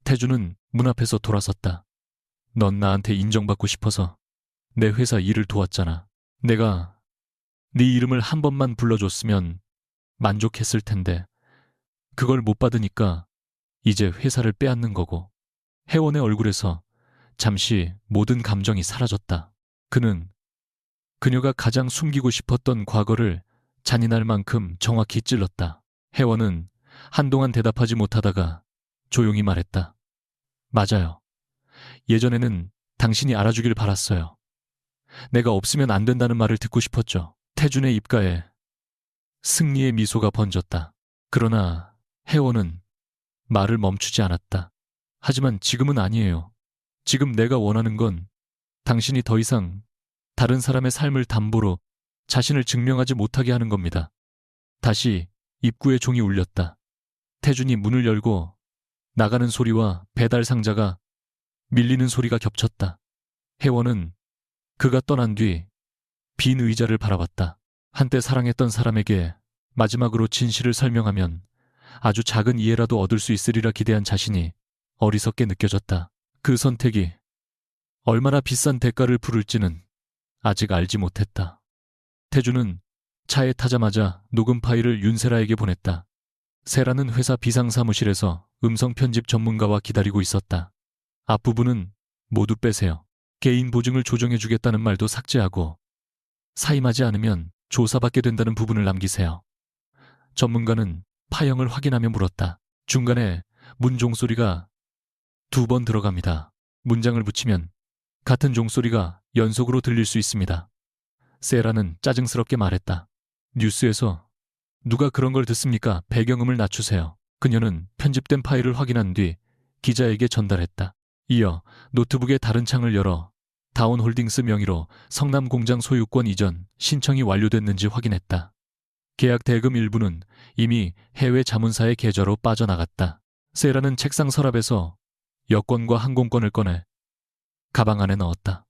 태주는 문 앞에서 돌아섰다. 넌 나한테 인정받고 싶어서 내 회사 일을 도왔잖아. 내가 네 이름을 한 번만 불러줬으면 만족했을 텐데 그걸 못 받으니까 이제 회사를 빼앗는 거고. 혜원의 얼굴에서 잠시 모든 감정이 사라졌다. 그는 그녀가 가장 숨기고 싶었던 과거를 잔인할 만큼 정확히 찔렀다. 혜원은 한동안 대답하지 못하다가 조용히 말했다. 맞아요. 예전에는 당신이 알아주길 바랐어요. 내가 없으면 안 된다는 말을 듣고 싶었죠. 태준의 입가에 승리의 미소가 번졌다. 그러나 혜원은 말을 멈추지 않았다. 하지만 지금은 아니에요. 지금 내가 원하는 건 당신이 더 이상 다른 사람의 삶을 담보로 자신을 증명하지 못하게 하는 겁니다. 다시 입구에 종이 울렸다. 태준이 문을 열고 나가는 소리와 배달 상자가 밀리는 소리가 겹쳤다. 혜원은 그가 떠난 뒤 빈 의자를 바라봤다. 한때 사랑했던 사람에게 마지막으로 진실을 설명하면 아주 작은 이해라도 얻을 수 있으리라 기대한 자신이 어리석게 느껴졌다. 그 선택이 얼마나 비싼 대가를 부를지는 아직 알지 못했다. 태주는 차에 타자마자 녹음 파일을 윤세라에게 보냈다. 세라는 회사 비상사무실에서 음성 편집 전문가와 기다리고 있었다. 앞부분은 모두 빼세요. 개인 보증을 조정해주겠다는 말도 삭제하고 사임하지 않으면 조사받게 된다는 부분을 남기세요. 전문가는 파형을 확인하며 물었다. 중간에 문 종소리가 2번 들어갑니다. 문장을 붙이면 같은 종소리가 연속으로 들릴 수 있습니다. 세라는 짜증스럽게 말했다. 뉴스에서 누가 그런 걸 듣습니까? 배경음을 낮추세요. 그녀는 편집된 파일을 확인한 뒤 기자에게 전달했다. 이어 노트북의 다른 창을 열어 다운홀딩스 명의로 성남 공장 소유권 이전 신청이 완료됐는지 확인했다. 계약 대금 일부는 이미 해외 자문사의 계좌로 빠져나갔다. 세라는 책상 서랍에서 여권과 항공권을 꺼내 가방 안에 넣었다.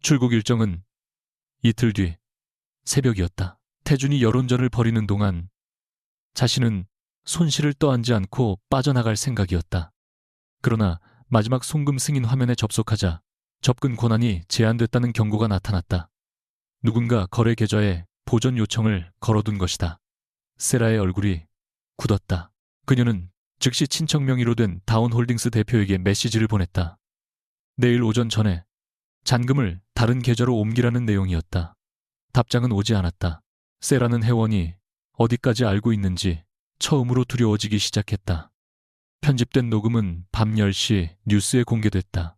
출국 일정은 이틀 뒤 새벽이었다. 태준이 여론전을 벌이는 동안 자신은 손실을 떠안지 않고 빠져나갈 생각이었다. 그러나 마지막 송금 승인 화면에 접속하자 접근 권한이 제한됐다는 경고가 나타났다. 누군가 거래 계좌에 보전 요청을 걸어둔 것이다. 세라의 얼굴이 굳었다. 그녀는 즉시 친척 명의로 된 다운홀딩스 대표에게 메시지를 보냈다. 내일 오전 전에 잔금을 다른 계좌로 옮기라는 내용이었다. 답장은 오지 않았다. 세라는 혜원이 어디까지 알고 있는지 처음으로 두려워지기 시작했다. 편집된 녹음은 밤 10시 뉴스에 공개됐다.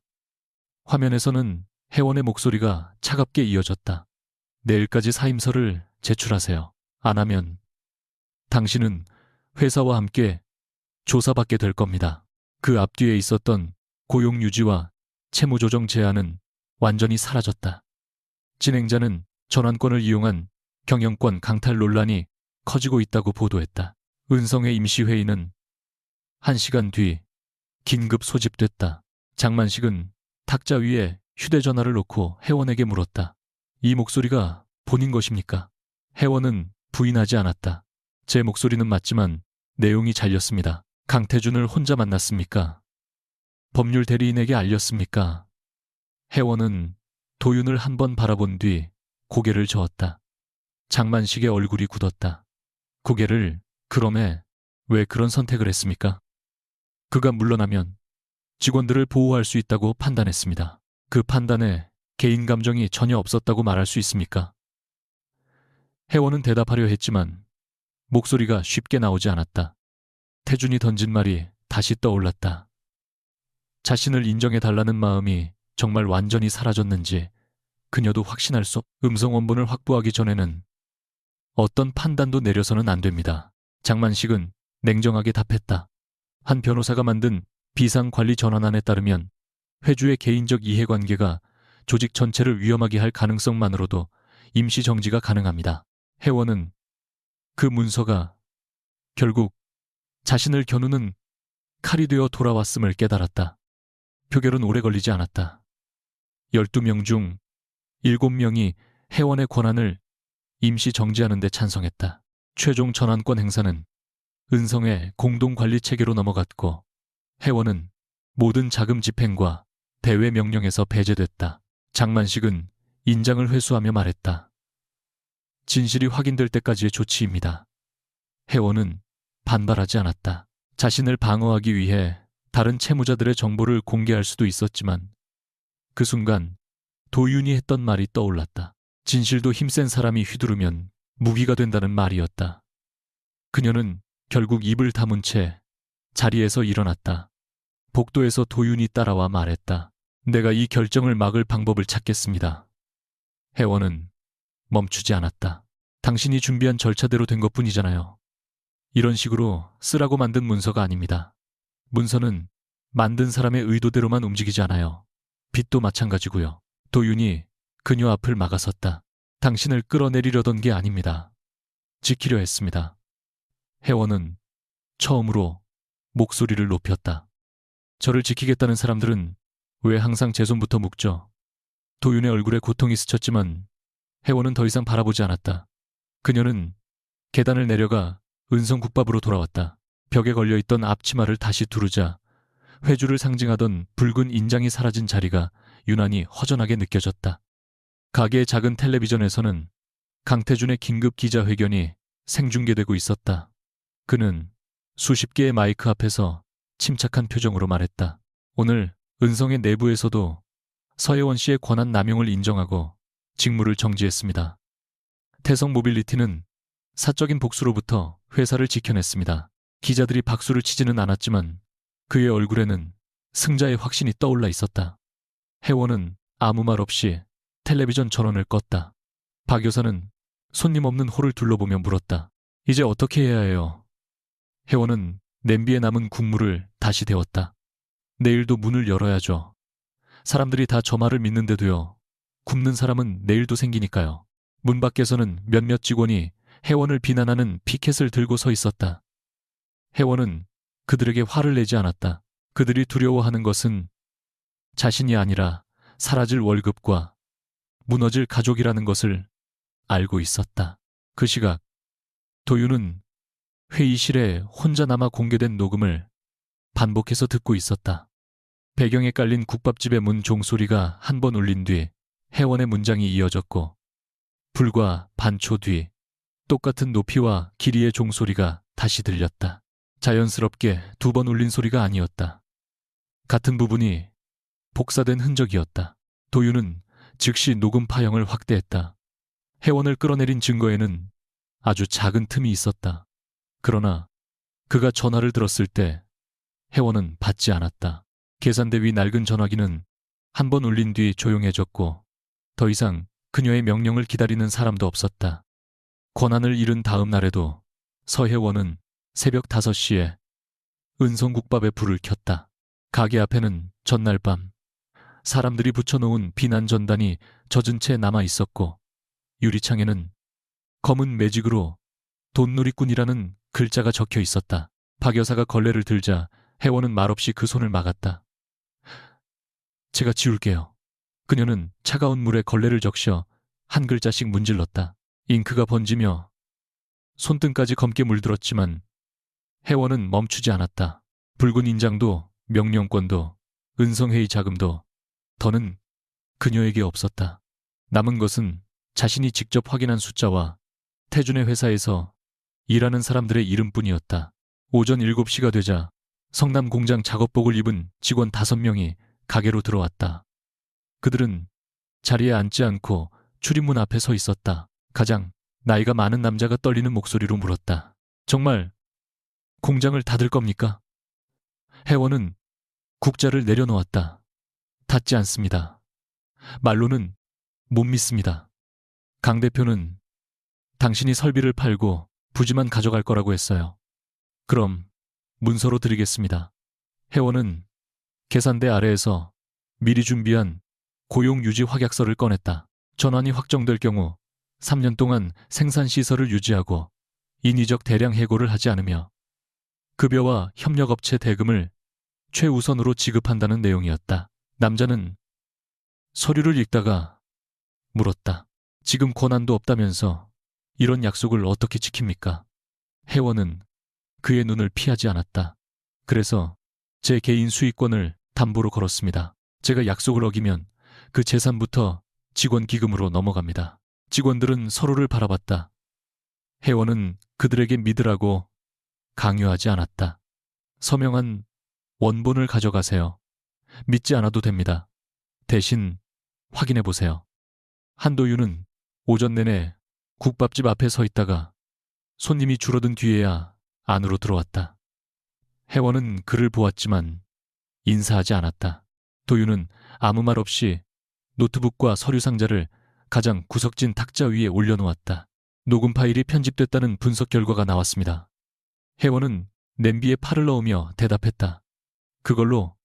화면에서는 혜원의 목소리가 차갑게 이어졌다. 내일까지 사임서를 제출하세요. 안 하면 당신은 회사와 함께 조사받게 될 겁니다. 그 앞뒤에 있었던 고용 유지와 채무 조정 제한은 완전히 사라졌다. 진행자는 전환권을 이용한 경영권 강탈 논란이 커지고 있다고 보도했다. 은성의 임시회의는 1시간 뒤 긴급 소집됐다. 장만식은 탁자 위에 휴대전화를 놓고 혜원에게 물었다. 이 목소리가 본인 것입니까? 혜원은 부인하지 않았다. 제 목소리는 맞지만 내용이 잘렸습니다. 강태준을 혼자 만났습니까? 법률 대리인에게 알렸습니까? 혜원은 도윤을 한번 바라본 뒤 고개를 저었다. 장만식의 얼굴이 굳었다. 고개를 그럼에 왜 그런 선택을 했습니까? 그가 물러나면 직원들을 보호할 수 있다고 판단했습니다. 그 판단에 개인 감정이 전혀 없었다고 말할 수 있습니까? 혜원은 대답하려 했지만 목소리가 쉽게 나오지 않았다. 태준이 던진 말이 다시 떠올랐다. 자신을 인정해달라는 마음이 정말 완전히 사라졌는지 그녀도 확신할 수 없. 음성 원본을 확보하기 전에는 어떤 판단도 내려서는 안 됩니다. 장만식은 냉정하게 답했다. 한 변호사가 만든 비상관리 전환안에 따르면 회주의 개인적 이해관계가 조직 전체를 위험하게 할 가능성만으로도 임시 정지가 가능합니다. 혜원은 그 문서가 결국 자신을 겨누는 칼이 되어 돌아왔음을 깨달았다. 표결은 오래 걸리지 않았다. 12명 중 7명이 회원의 권한을 임시 정지하는 데 찬성했다. 최종 전환권 행사는 은성의 공동관리 체계로 넘어갔고 회원은 모든 자금 집행과 대회 명령에서 배제됐다. 장만식은 인장을 회수하며 말했다. 진실이 확인될 때까지의 조치입니다. 회원은 반발하지 않았다. 자신을 방어하기 위해 다른 채무자들의 정보를 공개할 수도 있었지만 그 순간 도윤이 했던 말이 떠올랐다. 진실도 힘센 사람이 휘두르면 무기가 된다는 말이었다. 그녀는 결국 입을 다문 채 자리에서 일어났다. 복도에서 도윤이 따라와 말했다. 내가 이 결정을 막을 방법을 찾겠습니다. 회원은 멈추지 않았다. 당신이 준비한 절차대로 된 것뿐이잖아요. 이런 식으로 쓰라고 만든 문서가 아닙니다. 문서는 만든 사람의 의도대로만 움직이지 않아요. 빚도 마찬가지고요. 도윤이 그녀 앞을 막아섰다. 당신을 끌어내리려던 게 아닙니다. 지키려 했습니다. 회원은 처음으로 목소리를 높였다. 저를 지키겠다는 사람들은 왜 항상 제 손부터 묶죠? 도윤의 얼굴에 고통이 스쳤지만 회원은 더 이상 바라보지 않았다. 그녀는 계단을 내려가 은성국밥으로 돌아왔다. 벽에 걸려있던 앞치마를 다시 두르자 회주를 상징하던 붉은 인장이 사라진 자리가 유난히 허전하게 느껴졌다. 가게의 작은 텔레비전에서는 강태준의 긴급 기자회견이 생중계되고 있었다. 그는 수십 개의 마이크 앞에서 침착한 표정으로 말했다. 오늘 은성의 내부에서도 서혜원 씨의 권한 남용을 인정하고 직무를 정지했습니다. 태성 모빌리티는 사적인 복수로부터 회사를 지켜냈습니다. 기자들이 박수를 치지는 않았지만 그의 얼굴에는 승자의 확신이 떠올라 있었다. 회원은 아무 말 없이 텔레비전 전원을 껐다. 박 여사는 손님 없는 홀을 둘러보며 물었다. 이제 어떻게 해야 해요? 회원은 냄비에 남은 국물을 다시 데웠다. 내일도 문을 열어야죠. 사람들이 다 저 말을 믿는데도요. 굶는 사람은 내일도 생기니까요. 문 밖에서는 몇몇 직원이 회원을 비난하는 피켓을 들고 서 있었다. 회원은 그들에게 화를 내지 않았다. 그들이 두려워하는 것은 자신이 아니라 사라질 월급과 무너질 가족이라는 것을 알고 있었다. 그 시각 도윤은 회의실에 혼자 남아 공개된 녹음을 반복해서 듣고 있었다. 배경에 깔린 국밥집의 문 종소리가 한 번 울린 뒤 회원의 문장이 이어졌고 불과 반초 뒤 똑같은 높이와 길이의 종소리가 다시 들렸다. 자연스럽게 두 번 울린 소리가 아니었다. 같은 부분이 복사된 흔적이었다. 도윤은 즉시 녹음 파형을 확대했다. 회원을 끌어내린 증거에는 아주 작은 틈이 있었다. 그러나 그가 전화를 들었을 때 회원은 받지 않았다. 계산대 위 낡은 전화기는 한 번 울린 뒤 조용해졌고 더 이상 그녀의 명령을 기다리는 사람도 없었다. 권한을 잃은 다음 날에도 서혜원은 새벽 5시에 은성국밥에 불을 켰다. 가게 앞에는 전날 밤 사람들이 붙여놓은 비난 전단이 젖은 채 남아 있었고 유리창에는 검은 매직으로 돈놀이꾼이라는 글자가 적혀 있었다. 박 여사가 걸레를 들자 회원은 말없이 그 손을 막았다. 제가 지울게요. 그녀는 차가운 물에 걸레를 적셔 한 글자씩 문질렀다. 잉크가 번지며 손등까지 검게 물들었지만 회원은 멈추지 않았다. 붉은 인장도 명령권도 은성회의 자금도 더는 그녀에게 없었다. 남은 것은 자신이 직접 확인한 숫자와 태준의 회사에서 일하는 사람들의 이름뿐이었다. 오전 7시가 되자 성남 공장 작업복을 입은 직원 5명이 가게로 들어왔다. 그들은 자리에 앉지 않고 출입문 앞에 서 있었다. 가장 나이가 많은 남자가 떨리는 목소리로 물었다. 정말 공장을 닫을 겁니까? 회원은 국자를 내려놓았다. 닫지 않습니다. 말로는 못 믿습니다. 강 대표는 당신이 설비를 팔고 부지만 가져갈 거라고 했어요. 그럼 문서로 드리겠습니다. 회원은 계산대 아래에서 미리 준비한 고용유지 확약서를 꺼냈다. 전환이 확정될 경우 3년 동안 생산시설을 유지하고 인위적 대량 해고를 하지 않으며 급여와 협력업체 대금을 최우선으로 지급한다는 내용이었다. 남자는 서류를 읽다가 물었다. 지금 권한도 없다면서 이런 약속을 어떻게 지킵니까? 혜원은 그의 눈을 피하지 않았다. 그래서 제 개인 수익권을 담보로 걸었습니다. 제가 약속을 어기면 그 재산부터 직원 기금으로 넘어갑니다. 직원들은 서로를 바라봤다. 혜원은 그들에게 믿으라고 강요하지 않았다. 서명한 원본을 가져가세요. 믿지 않아도 됩니다. 대신 확인해 보세요. 한도윤은 오전 내내 국밥집 앞에 서 있다가 손님이 줄어든 뒤에야 안으로 들어왔다. 혜원은 그를 보았지만 인사하지 않았다. 도윤은 아무 말 없이 노트북과 서류 상자를 가장 구석진 탁자 위에 올려놓았다. 녹음 파일이 편집됐다는 분석 결과가 나왔습니다. 혜원은 냄비에 팔을 넣으며 대답했다. 그걸로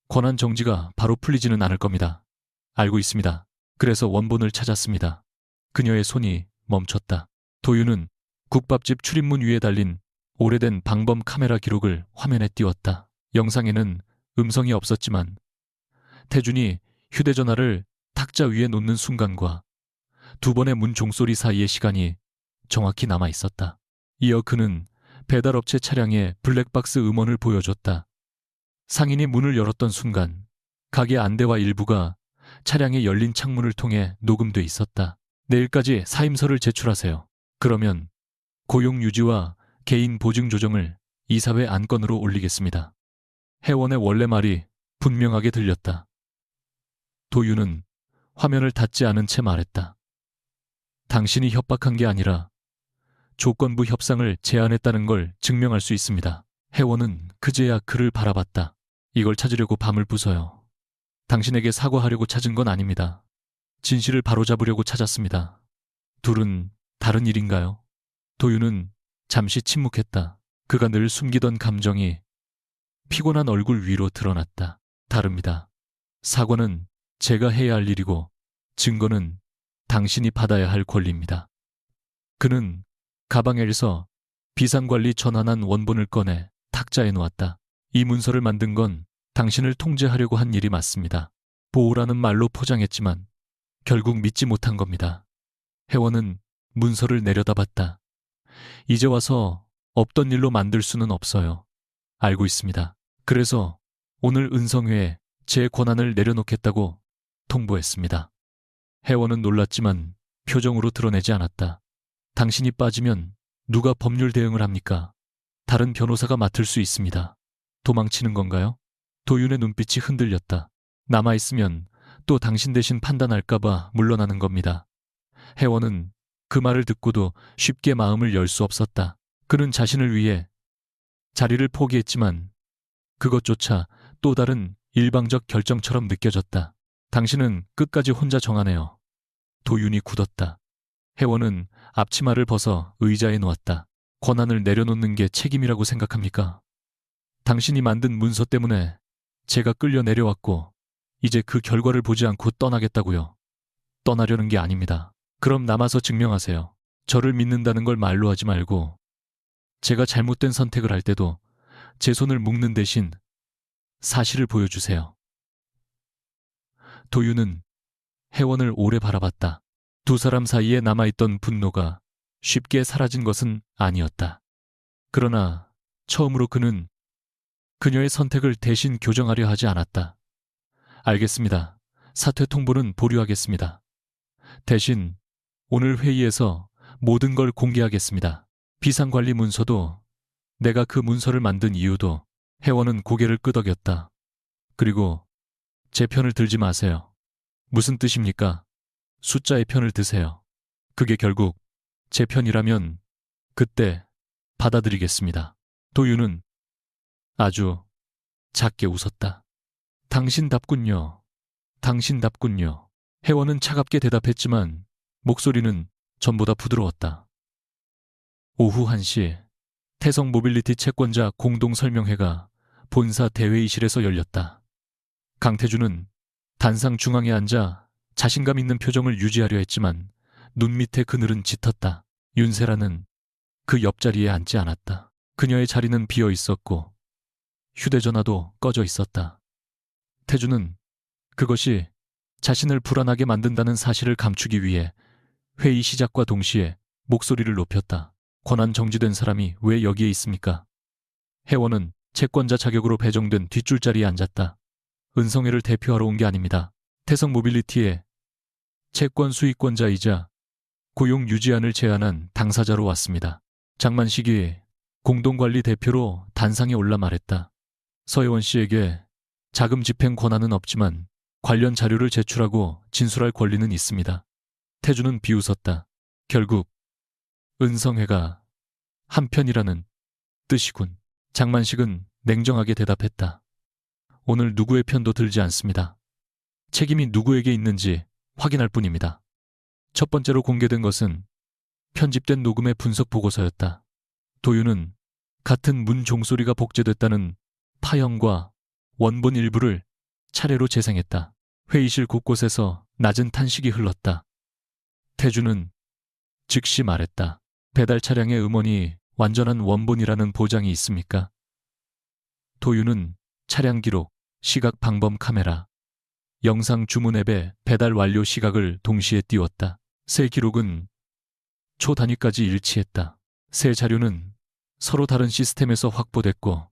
권한 정지가 바로 풀리지는 않을 겁니다. 알고 있습니다. 그래서 원본을 찾았습니다. 그녀의 손이 멈췄다. 도윤은 국밥집 출입문 위에 달린 오래된 방범 카메라 기록을 화면에 띄웠다. 영상에는 음성이 없었지만 태준이 휴대전화를 탁자 위에 놓는 순간과 두 번의 문 종소리 사이의 시간이 정확히 남아 있었다. 이어 그는 배달업체 차량의 블랙박스 음원을 보여줬다. 상인이 문을 열었던 순간 가게 안대와 일부가 차량의 열린 창문을 통해 녹음돼 있었다. 내일까지 사임서를 제출하세요. 그러면 고용 유지와 개인 보증 조정을 이사회 안건으로 올리겠습니다. 혜원의 원래 말이 분명하게 들렸다. 도윤은 화면을 닫지 않은 채 말했다. 당신이 협박한 게 아니라 조건부 협상을 제안했다는 걸 증명할 수 있습니다. 혜원은 그제야 그를 바라봤다. 이걸 찾으려고 밤을 부숴요. 당신에게 사과하려고 찾은 건 아닙니다. 진실을 바로잡으려고 찾았습니다. 둘은 다른 일인가요? 도윤은 잠시 침묵했다. 그가 늘 숨기던 감정이 피곤한 얼굴 위로 드러났다. 다릅니다. 사과는 제가 해야 할 일이고 증거는 당신이 받아야 할 권리입니다. 그는 가방에서 비상관리 전환한 원본을 꺼내 탁자에 놓았다. 이 문서를 만든 건 당신을 통제하려고 한 일이 맞습니다. 보호라는 말로 포장했지만 결국 믿지 못한 겁니다. 혜원은 문서를 내려다봤다. 이제 와서 없던 일로 만들 수는 없어요. 알고 있습니다. 그래서 오늘 은성회에 제 권한을 내려놓겠다고 통보했습니다. 혜원은 놀랐지만 표정으로 드러내지 않았다. 당신이 빠지면 누가 법률 대응을 합니까? 다른 변호사가 맡을 수 있습니다. 도망치는 건가요? 도윤의 눈빛이 흔들렸다. 남아있으면 또 당신 대신 판단할까봐 물러나는 겁니다. 혜원은 그 말을 듣고도 쉽게 마음을 열 수 없었다. 그는 자신을 위해 자리를 포기했지만 그것조차 또 다른 일방적 결정처럼 느껴졌다. 당신은 끝까지 혼자 정하네요. 도윤이 굳었다. 혜원은 앞치마를 벗어 의자에 놓았다. 권한을 내려놓는 게 책임이라고 생각합니까? 당신이 만든 문서 때문에 제가 끌려 내려왔고 이제 그 결과를 보지 않고 떠나겠다고요. 떠나려는 게 아닙니다. 그럼 남아서 증명하세요. 저를 믿는다는 걸 말로 하지 말고 제가 잘못된 선택을 할 때도 제 손을 묶는 대신 사실을 보여주세요. 도윤은 혜원을 오래 바라봤다. 두 사람 사이에 남아있던 분노가 쉽게 사라진 것은 아니었다. 그러나 처음으로 그는 그녀의 선택을 대신 교정하려 하지 않았다. 알겠습니다. 사퇴 통보는 보류하겠습니다. 대신 오늘 회의에서 모든 걸 공개하겠습니다. 비상관리 문서도 내가 그 문서를 만든 이유도. 혜원은 고개를 끄덕였다. 그리고 제 편을 들지 마세요. 무슨 뜻입니까? 숫자의 편을 드세요. 그게 결국 제 편이라면 그때 받아들이겠습니다. 도윤은 아주 작게 웃었다. 당신답군요. 당신답군요. 혜원은 차갑게 대답했지만 목소리는 전보다 부드러웠다. 오후 1시 태성 모빌리티 채권자 공동설명회가 본사 대회의실에서 열렸다. 강태준은 단상 중앙에 앉아 자신감 있는 표정을 유지하려 했지만 눈 밑의 그늘은 짙었다. 윤세라는 그 옆자리에 앉지 않았다. 그녀의 자리는 비어 있었고 휴대전화도 꺼져 있었다. 태주는 그것이 자신을 불안하게 만든다는 사실을 감추기 위해 회의 시작과 동시에 목소리를 높였다. 권한 정지된 사람이 왜 여기에 있습니까? 혜원은 채권자 자격으로 배정된 뒷줄자리에 앉았다. 은성회를 대표하러 온 게 아닙니다. 태성 모빌리티의 채권 수익권자이자 고용 유지안을 제안한 당사자로 왔습니다. 장만식이 공동관리 대표로 단상에 올라 말했다. 서혜원 씨에게 자금 집행 권한은 없지만 관련 자료를 제출하고 진술할 권리는 있습니다. 태주는 비웃었다. 결국 은성회가 한편이라는 뜻이군. 장만식은 냉정하게 대답했다. 오늘 누구의 편도 들지 않습니다. 책임이 누구에게 있는지 확인할 뿐입니다. 첫 번째로 공개된 것은 편집된 녹음의 분석 보고서였다. 도윤은 같은 문 종소리가 복제됐다는 파형과 원본 일부를 차례로 재생했다. 회의실 곳곳에서 낮은 탄식이 흘렀다. 태주는 즉시 말했다. 배달 차량의 음원이 완전한 원본이라는 보장이 있습니까? 도윤은 차량 기록, 시각 방범 카메라, 영상 주문 앱에 배달 완료 시각을 동시에 띄웠다. 세 기록은 초 단위까지 일치했다. 세 자료는 서로 다른 시스템에서 확보됐고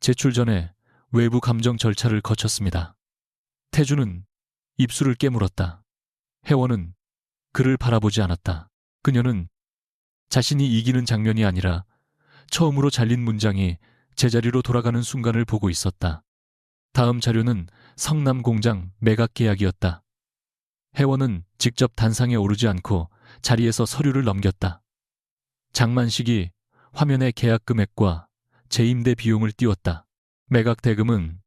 제출 전에 외부 감정 절차를 거쳤습니다. 태주는 입술을 깨물었다. 혜원은 그를 바라보지 않았다. 그녀는 자신이 이기는 장면이 아니라 처음으로 잘린 문장이 제자리로 돌아가는 순간을 보고 있었다. 다음 자료는 성남 공장 매각 계약이었다. 혜원은 직접 단상에 오르지 않고 자리에서 서류를 넘겼다. 장만식이 화면에 계약 금액과 재임대 비용을 띄웠다. 매각 대금은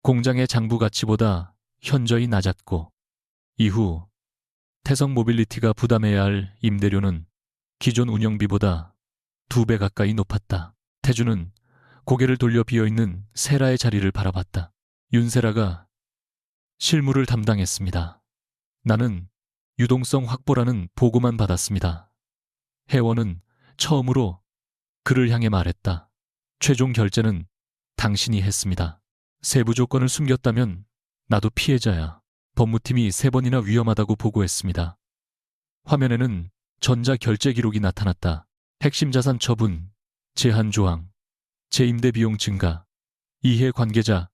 공장의 장부 가치보다 현저히 낮았고 이후 태성 모빌리티가 부담해야 할 임대료는 기존 운영비보다 2배 가까이 높았다. 태주는 고개를 돌려 비어있는 세라의 자리를 바라봤다. 윤세라가 실무를 담당했습니다. 나는 유동성 확보라는 보고만 받았습니다. 혜원은 처음으로 그를 향해 말했다. 최종 결제는 당신이 했습니다. 세부 조건을 숨겼다면 나도 피해자야. 법무팀이 3번이나 위험하다고 보고했습니다. 화면에는 전자 결제 기록이 나타났다. 핵심 자산 처분, 제한 조항, 재임대 비용 증가, 이해 관계자,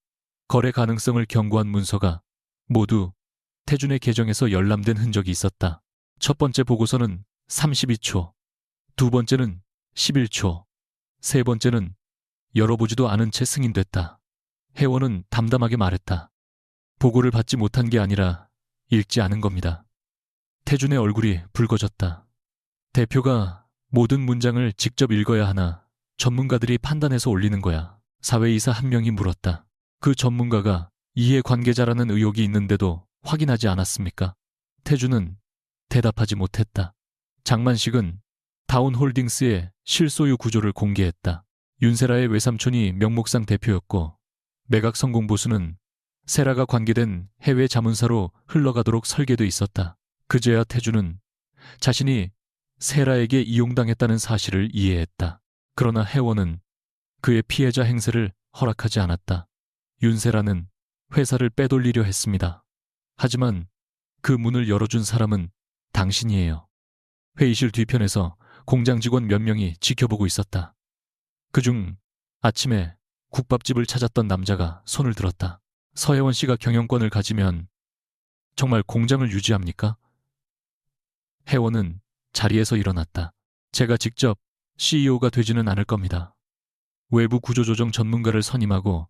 거래 가능성을 경고한 문서가 모두 태준의 계정에서 열람된 흔적이 있었다. 첫 번째 보고서는 32초, 두 번째는 11초, 세 번째는 열어보지도 않은 채 승인됐다. 혜원은 담담하게 말했다. 보고를 받지 못한 게 아니라 읽지 않은 겁니다. 태준의 얼굴이 붉어졌다. 대표가 모든 문장을 직접 읽어야 하나 전문가들이 판단해서 올리는 거야. 사회이사 한 명이 물었다. 그 전문가가 이해관계자라는 의혹이 있는데도 확인하지 않았습니까? 태준은 대답하지 못했다. 장만식은 다운홀딩스의 실소유 구조를 공개했다. 윤세라의 외삼촌이 명목상 대표였고 매각 성공 보수는 세라가 관계된 해외 자문사로 흘러가도록 설계돼 있었다. 그제야 태준은 자신이 세라에게 이용당했다는 사실을 이해했다. 그러나 혜원은 그의 피해자 행세를 허락하지 않았다. 윤세라는 회사를 빼돌리려 했습니다. 하지만 그 문을 열어준 사람은 당신이에요. 회의실 뒤편에서 공장 직원 몇 명이 지켜보고 있었다. 그중 아침에 국밥집을 찾았던 남자가 손을 들었다. 서혜원 씨가 경영권을 가지면 정말 공장을 유지합니까? 혜원은 자리에서 일어났다. 제가 직접 CEO가 되지는 않을 겁니다. 외부 구조조정 전문가를 선임하고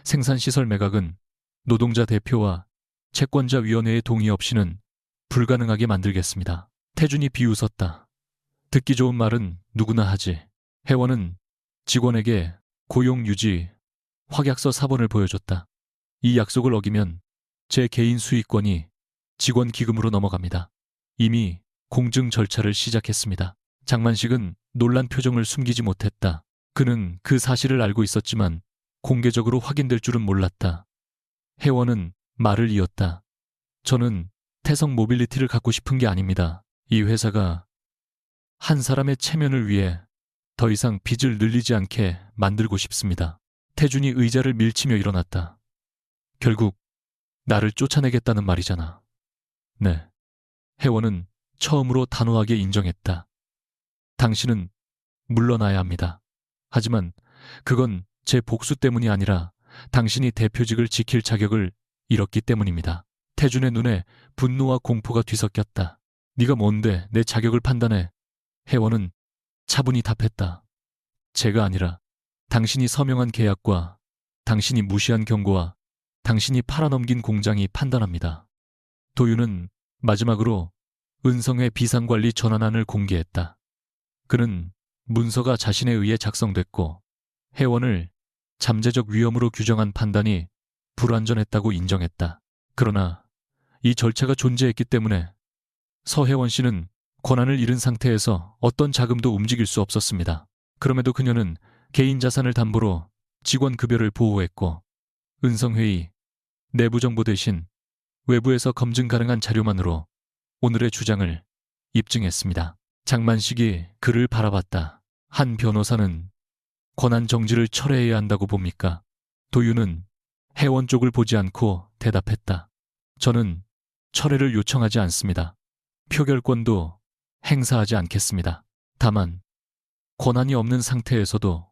생산시설 매각은 노동자 대표와 채권자위원회의 동의 없이는 불가능하게 만들겠습니다. 태준이 비웃었다. 듣기 좋은 말은 누구나 하지. 혜원은 직원에게 고용유지 확약서 사본을 보여줬다. 이 약속을 어기면 제 개인 수익권이 직원 기금으로 넘어갑니다. 이미 공증 절차를 시작했습니다. 장만식은 놀란 표정을 숨기지 못했다. 그는 그 사실을 알고 있었지만 공개적으로 확인될 줄은 몰랐다. 혜원은 말을 이었다. 저는 태성 모빌리티를 갖고 싶은 게 아닙니다. 이 회사가 한 사람의 체면을 위해 더 이상 빚을 늘리지 않게 만들고 싶습니다. 태준이 의자를 밀치며 일어났다. 결국 나를 쫓아내겠다는 말이잖아. 네. 혜원은 처음으로 단호하게 인정했다. 당신은 물러나야 합니다. 하지만 그건 제 복수 때문이 아니라 당신이 대표직을 지킬 자격을 잃었기 때문입니다. 태준의 눈에 분노와 공포가 뒤섞였다. 네가 뭔데 내 자격을 판단해? 혜원은 차분히 답했다. 제가 아니라 당신이 서명한 계약과 당신이 무시한 경고와 당신이 팔아넘긴 공장이 판단합니다. 도윤은 마지막으로 은성의 비상관리 전환안을 공개했다. 그는 문서가 자신에 의해 작성됐고 혜원을 잠재적 위험으로 규정한 판단이 불완전했다고 인정했다. 그러나 이 절차가 존재했기 때문에 서혜원 씨는 권한을 잃은 상태에서 어떤 자금도 움직일 수 없었습니다. 그럼에도 그녀는 개인 자산을 담보로 직원 급여를 보호했고 은성회의, 내부 정보 대신 외부에서 검증 가능한 자료만으로 오늘의 주장을 입증했습니다. 장만식이 그를 바라봤다. 한 변호사는 권한 정지를 철회해야 한다고 봅니까? 도윤은 혜원 쪽을 보지 않고 대답했다. 저는 철회를 요청하지 않습니다. 표결권도 행사하지 않겠습니다. 다만 권한이 없는 상태에서도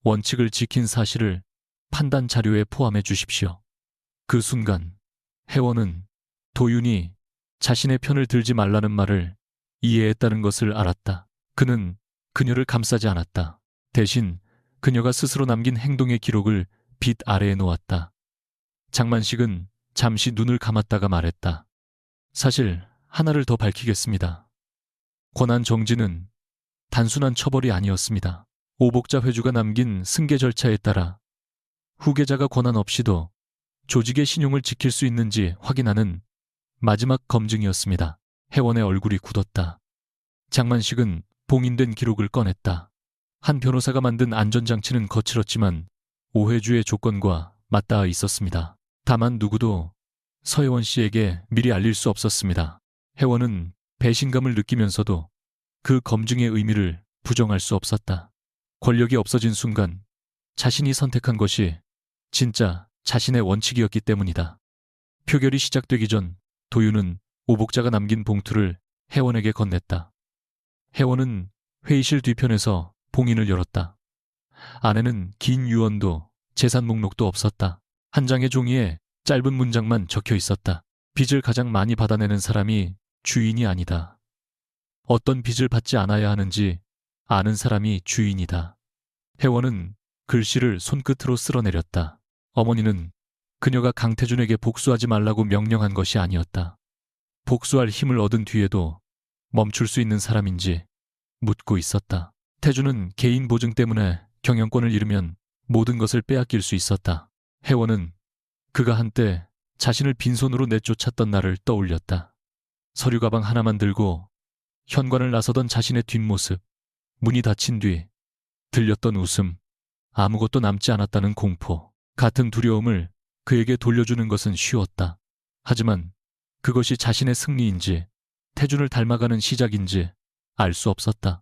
원칙을 지킨 사실을 판단 자료에 포함해 주십시오. 그 순간 혜원은 도윤이 자신의 편을 들지 말라는 말을 이해했다는 것을 알았다. 그는 그녀를 감싸지 않았다. 대신 그녀가 스스로 남긴 행동의 기록을 빛 아래에 놓았다. 장만식은 잠시 눈을 감았다가 말했다. 사실 하나를 더 밝히겠습니다. 권한 정지는 단순한 처벌이 아니었습니다. 오복자 회주가 남긴 승계 절차에 따라 후계자가 권한 없이도 조직의 신용을 지킬 수 있는지 확인하는 마지막 검증이었습니다. 혜원의 얼굴이 굳었다. 장만식은 봉인된 기록을 꺼냈다. 한 변호사가 만든 안전장치는 거칠었지만 오해주의 조건과 맞닿아 있었습니다. 다만 누구도 서혜원 씨에게 미리 알릴 수 없었습니다. 혜원은 배신감을 느끼면서도 그 검증의 의미를 부정할 수 없었다. 권력이 없어진 순간 자신이 선택한 것이 진짜 자신의 원칙이었기 때문이다. 표결이 시작되기 전 도윤은 오복자가 남긴 봉투를 혜원에게 건넸다. 혜원은 회의실 뒤편에서 봉인을 열었다. 안에는 긴 유언도 재산 목록도 없었다. 한 장의 종이에 짧은 문장만 적혀 있었다. 빚을 가장 많이 받아내는 사람이 주인이 아니다. 어떤 빚을 받지 않아야 하는지 아는 사람이 주인이다. 혜원은 글씨를 손끝으로 쓸어내렸다. 어머니는 그녀가 강태준에게 복수하지 말라고 명령한 것이 아니었다. 복수할 힘을 얻은 뒤에도 멈출 수 있는 사람인지 묻고 있었다. 태준은 개인 보증 때문에 경영권을 잃으면 모든 것을 빼앗길 수 있었다. 혜원은 그가 한때 자신을 빈손으로 내쫓았던 날을 떠올렸다. 서류 가방 하나만 들고 현관을 나서던 자신의 뒷모습, 문이 닫힌 뒤 들렸던 웃음, 아무것도 남지 않았다는 공포, 같은 두려움을 그에게 돌려주는 것은 쉬웠다. 하지만 그것이 자신의 승리인지 태준을 닮아가는 시작인지 알 수 없었다.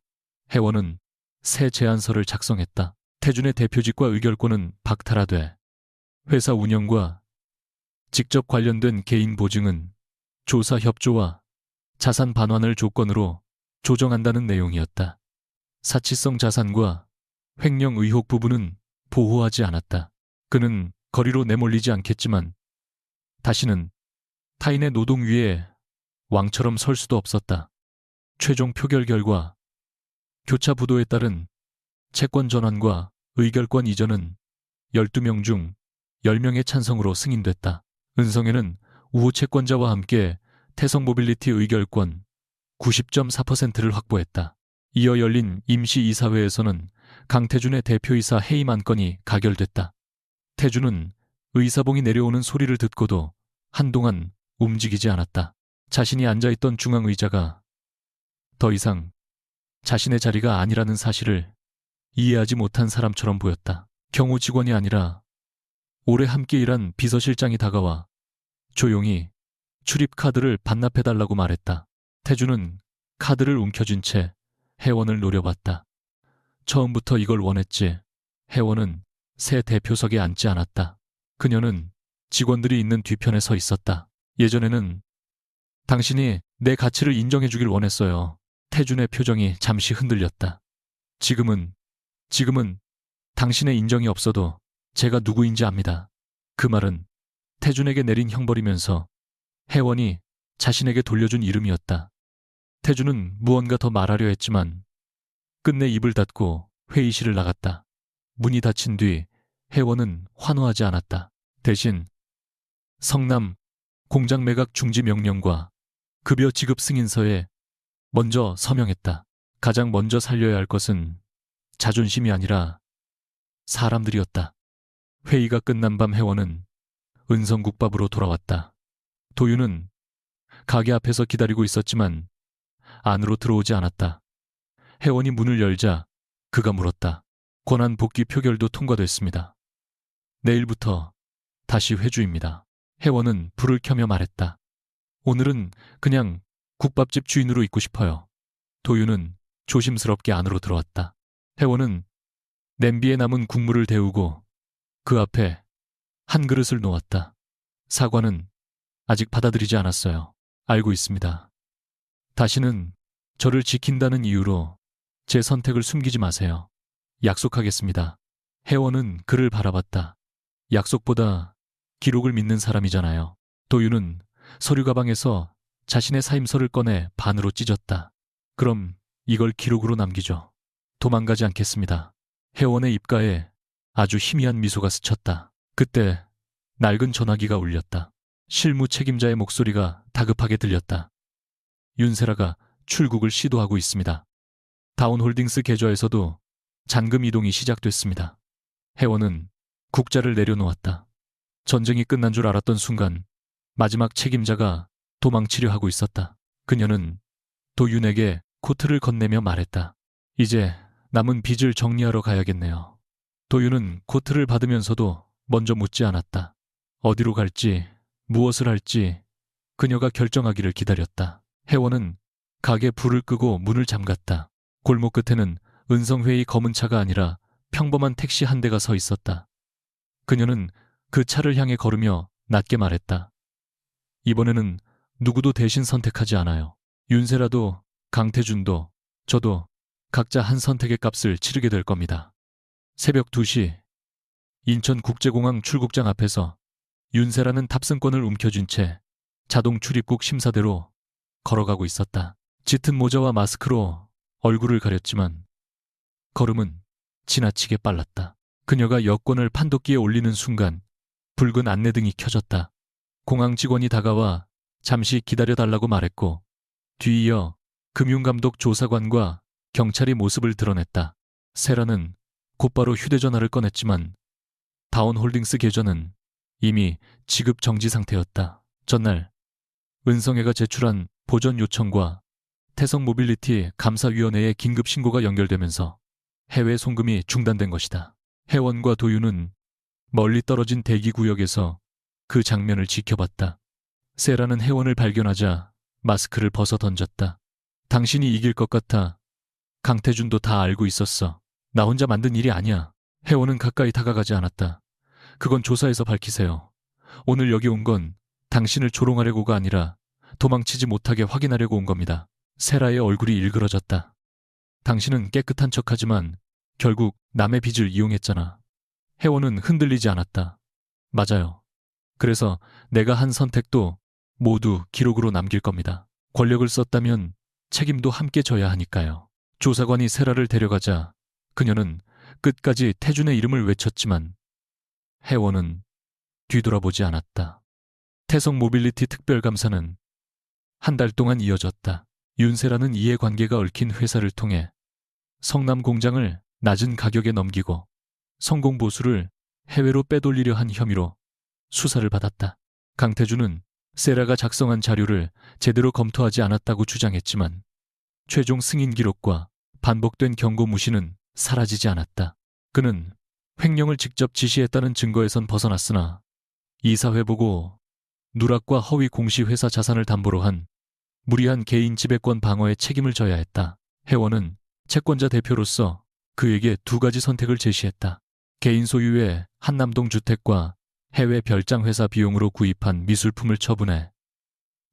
혜원은 새 제안서를 작성했다. 태준의 대표직과 의결권은 박탈하되 회사 운영과 직접 관련된 개인 보증은 조사 협조와 자산 반환을 조건으로 조정한다는 내용이었다. 사치성 자산과 횡령 의혹 부분은 보호하지 않았다. 그는 거리로 내몰리지 않겠지만 다시는 타인의 노동 위에 왕처럼 설 수도 없었다. 최종 표결 결과 교차 부도에 따른 채권 전환과 의결권 이전은 12명 중 10명의 찬성으로 승인됐다. 은성에는 우호 채권자와 함께 태성 모빌리티 의결권 90.4%를 확보했다. 이어 열린 임시이사회에서는 강태준의 대표이사 해임 안건이 가결됐다. 태준은 의사봉이 내려오는 소리를 듣고도 한동안 움직이지 않았다. 자신이 앉아있던 중앙의자가 더 이상 자신의 자리가 아니라는 사실을 이해하지 못한 사람처럼 보였다. 경호 직원이 아니라 오래 함께 일한 비서실장이 다가와 조용히 출입 카드를 반납해달라고 말했다. 태준은 카드를 움켜쥔 채 혜원을 노려봤다. 처음부터 이걸 원했지. 혜원은 새 대표석에 앉지 않았다. 그녀는 직원들이 있는 뒤편에 서 있었다. 예전에는 당신이 내 가치를 인정해 주길 원했어요. 태준의 표정이 잠시 흔들렸다. 지금은 당신의 인정이 없어도 제가 누구인지 압니다. 그 말은 태준에게 내린 형벌이면서 혜원이 자신에게 돌려준 이름이었다. 태준은 무언가 더 말하려 했지만 끝내 입을 닫고 회의실을 나갔다. 문이 닫힌 뒤 혜원은 환호하지 않았다. 대신 성남 공장 매각 중지 명령과 급여 지급 승인서에 먼저 서명했다. 가장 먼저 살려야 할 것은 자존심이 아니라 사람들이었다. 회의가 끝난 밤 혜원은 은성국밥으로 돌아왔다. 도윤은 가게 앞에서 기다리고 있었지만 안으로 들어오지 않았다. 혜원이 문을 열자 그가 물었다. 권한 복귀 표결도 통과됐습니다. 내일부터 다시 회주입니다. 혜원은 불을 켜며 말했다. 오늘은 그냥 국밥집 주인으로 있고 싶어요. 도윤은 조심스럽게 안으로 들어왔다. 혜원은 냄비에 남은 국물을 데우고 그 앞에 한 그릇을 놓았다. 사과는 아직 받아들이지 않았어요. 알고 있습니다. 다시는 저를 지킨다는 이유로 제 선택을 숨기지 마세요. 약속하겠습니다. 혜원은 그를 바라봤다. 약속보다 기록을 믿는 사람이잖아요. 도윤은 서류 가방에서 자신의 사임서를 꺼내 반으로 찢었다. 그럼 이걸 기록으로 남기죠. 도망가지 않겠습니다. 혜원의 입가에 아주 희미한 미소가 스쳤다. 그때 낡은 전화기가 울렸다. 실무 책임자의 목소리가 다급하게 들렸다. 윤세라가 출국을 시도하고 있습니다. 다운홀딩스 계좌에서도 잔금 이동이 시작됐습니다. 혜원은 국자를 내려놓았다. 전쟁이 끝난 줄 알았던 순간 마지막 책임자가 도망치려 하고 있었다. 그녀는 도윤에게 코트를 건네며 말했다. 이제 남은 빚을 정리하러 가야겠네요. 도윤은 코트를 받으면서도 먼저 묻지 않았다. 어디로 갈지, 무엇을 할지 그녀가 결정하기를 기다렸다. 혜원은 가게 불을 끄고 문을 잠갔다. 골목 끝에는 은성회의 검은 차가 아니라 평범한 택시 한 대가 서 있었다. 그녀는 그 차를 향해 걸으며 낮게 말했다. 이번에는 누구도 대신 선택하지 않아요. 윤세라도 강태준도 저도 각자 한 선택의 값을 치르게 될 겁니다. 새벽 2시 인천국제공항 출국장 앞에서 윤세라는 탑승권을 움켜쥔 채 자동 출입국 심사대로 걸어가고 있었다. 짙은 모자와 마스크로 얼굴을 가렸지만 걸음은 지나치게 빨랐다. 그녀가 여권을 판독기에 올리는 순간 붉은 안내등이 켜졌다. 공항 직원이 다가와 잠시 기다려달라고 말했고 뒤이어 금융감독 조사관과 경찰이 모습을 드러냈다. 세라는 곧바로 휴대전화를 꺼냈지만 다운홀딩스 계좌는 이미 지급 정지 상태였다. 전날 은성애가 제출한 보전 요청과 태성모빌리티 감사위원회의 긴급 신고가 연결되면서 해외 송금이 중단된 것이다. 혜원과 도윤은 멀리 떨어진 대기구역에서 그 장면을 지켜봤다. 세라는 혜원을 발견하자 마스크를 벗어 던졌다. 당신이 이길 것 같아. 강태준도 다 알고 있었어. 나 혼자 만든 일이 아니야. 혜원은 가까이 다가가지 않았다. 그건 조사에서 밝히세요. 오늘 여기 온 건 당신을 조롱하려고가 아니라 도망치지 못하게 확인하려고 온 겁니다. 세라의 얼굴이 일그러졌다. 당신은 깨끗한 척하지만 결국 남의 빚을 이용했잖아. 혜원은 흔들리지 않았다. 맞아요. 그래서 내가 한 선택도 모두 기록으로 남길 겁니다. 권력을 썼다면 책임도 함께 져야 하니까요. 조사관이 세라를 데려가자 그녀는 끝까지 태준의 이름을 외쳤지만 혜원은 뒤돌아보지 않았다. 태성 모빌리티 특별감사는 한 달 동안 이어졌다. 윤세라는 이해관계가 얽힌 회사를 통해 성남 공장을 낮은 가격에 넘기고 성공보수를 해외로 빼돌리려 한 혐의로 수사를 받았다. 강태준은 세라가 작성한 자료를 제대로 검토하지 않았다고 주장했지만 최종 승인 기록과 반복된 경고 무시는 사라지지 않았다. 그는 횡령을 직접 지시했다는 증거에선 벗어났으나 이사회 보고 누락과 허위 공시회사 자산을 담보로 한 무리한 개인 지배권 방어에 책임을 져야 했다. 혜원은 채권자 대표로서 그에게 두 가지 선택을 제시했다. 개인 소유의 한남동 주택과 해외 별장 회사 비용으로 구입한 미술품을 처분해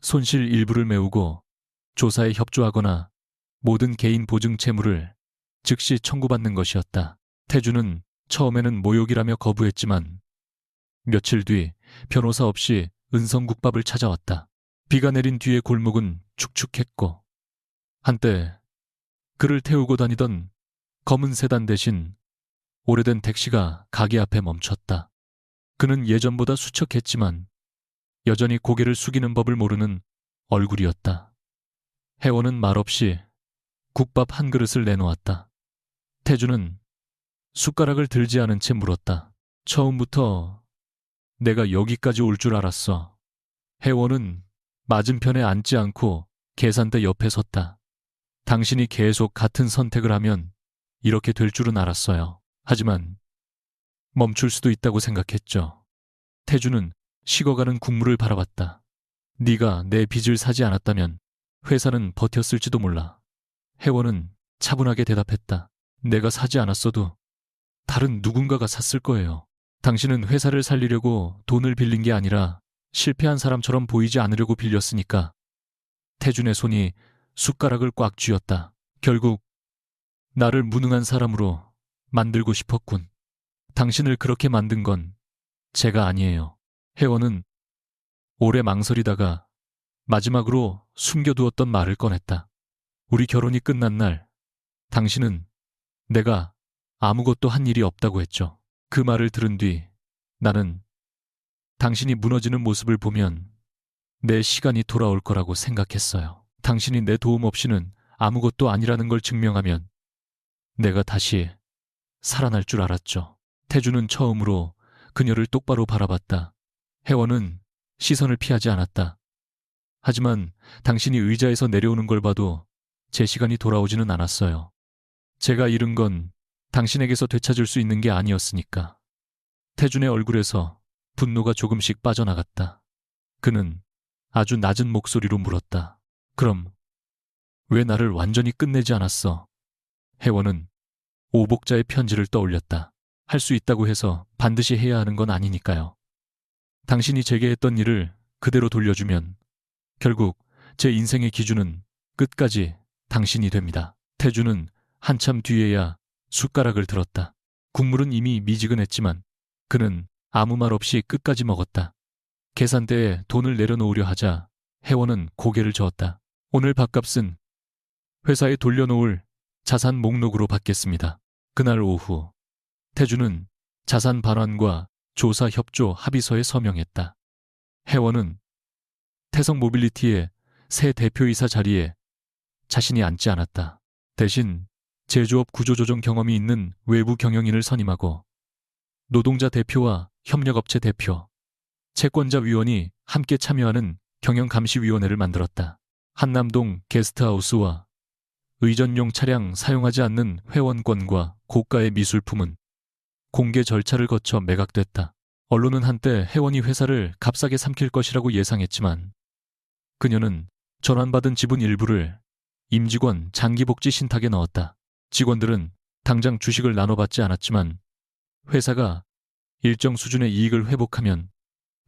손실 일부를 메우고 조사에 협조하거나 모든 개인 보증 채무를 즉시 청구받는 것이었다. 태주는 처음에는 모욕이라며 거부했지만 며칠 뒤 변호사 없이 은성국밥을 찾아왔다. 비가 내린 뒤에 골목은 축축했고 한때 그를 태우고 다니던 검은 세단 대신 오래된 택시가 가게 앞에 멈췄다. 그는 예전보다 수척했지만 여전히 고개를 숙이는 법을 모르는 얼굴이었다. 혜원은 말없이 국밥 한 그릇을 내놓았다. 태주는 숟가락을 들지 않은 채 물었다. 처음부터 내가 여기까지 올 줄 알았어. 혜원은 맞은편에 앉지 않고 계산대 옆에 섰다. 당신이 계속 같은 선택을 하면 이렇게 될 줄은 알았어요. 하지만 멈출 수도 있다고 생각했죠. 태주는 식어가는 국물을 바라봤다. 네가 내 빚을 사지 않았다면 회사는 버텼을지도 몰라. 혜원은 차분하게 대답했다. 내가 사지 않았어도 다른 누군가가 샀을 거예요. 당신은 회사를 살리려고 돈을 빌린 게 아니라 실패한 사람처럼 보이지 않으려고 빌렸으니까. 태준의 손이 숟가락을 꽉 쥐었다. 결국 나를 무능한 사람으로 만들고 싶었군. 당신을 그렇게 만든 건 제가 아니에요. 혜원은 오래 망설이다가 마지막으로 숨겨두었던 말을 꺼냈다. 우리 결혼이 끝난 날 당신은 내가 아무것도 한 일이 없다고 했죠. 그 말을 들은 뒤 나는 당신이 무너지는 모습을 보면 내 시간이 돌아올 거라고 생각했어요. 당신이 내 도움 없이는 아무것도 아니라는 걸 증명하면 내가 다시 살아날 줄 알았죠. 태주는 처음으로 그녀를 똑바로 바라봤다. 혜원은 시선을 피하지 않았다. 하지만 당신이 의자에서 내려오는 걸 봐도 제 시간이 돌아오지는 않았어요. 제가 잃은 건 당신에게서 되찾을 수 있는 게 아니었으니까. 태준의 얼굴에서 분노가 조금씩 빠져나갔다. 그는 아주 낮은 목소리로 물었다. 그럼 왜 나를 완전히 끝내지 않았어? 혜원은 오복자의 편지를 떠올렸다. 할 수 있다고 해서 반드시 해야 하는 건 아니니까요. 당신이 제게 했던 일을 그대로 돌려주면 결국 제 인생의 기준은 끝까지 당신이 됩니다. 태주는 한참 뒤에야 숟가락을 들었다. 국물은 이미 미지근했지만 그는 아무 말 없이 끝까지 먹었다. 계산대에 돈을 내려놓으려 하자 혜원은 고개를 저었다. 오늘 밥값은 회사에 돌려놓을 자산 목록으로 받겠습니다. 그날 오후 태주는 자산 반환과 조사 협조 합의서에 서명했다. 혜원은 태성 모빌리티의 새 대표이사 자리에 자신이 앉지 않았다. 대신 제조업 구조조정 경험이 있는 외부 경영인을 선임하고 노동자 대표와 협력업체 대표, 채권자 위원이 함께 참여하는 경영감시위원회를 만들었다. 한남동 게스트하우스와 의전용 차량 사용하지 않는 회원권과 고가의 미술품은 공개 절차를 거쳐 매각됐다. 언론은 한때 혜원이 회사를 값싸게 삼킬 것이라고 예상했지만 그녀는 전환받은 지분 일부를 임직원 장기복지 신탁에 넣었다. 직원들은 당장 주식을 나눠받지 않았지만 회사가 일정 수준의 이익을 회복하면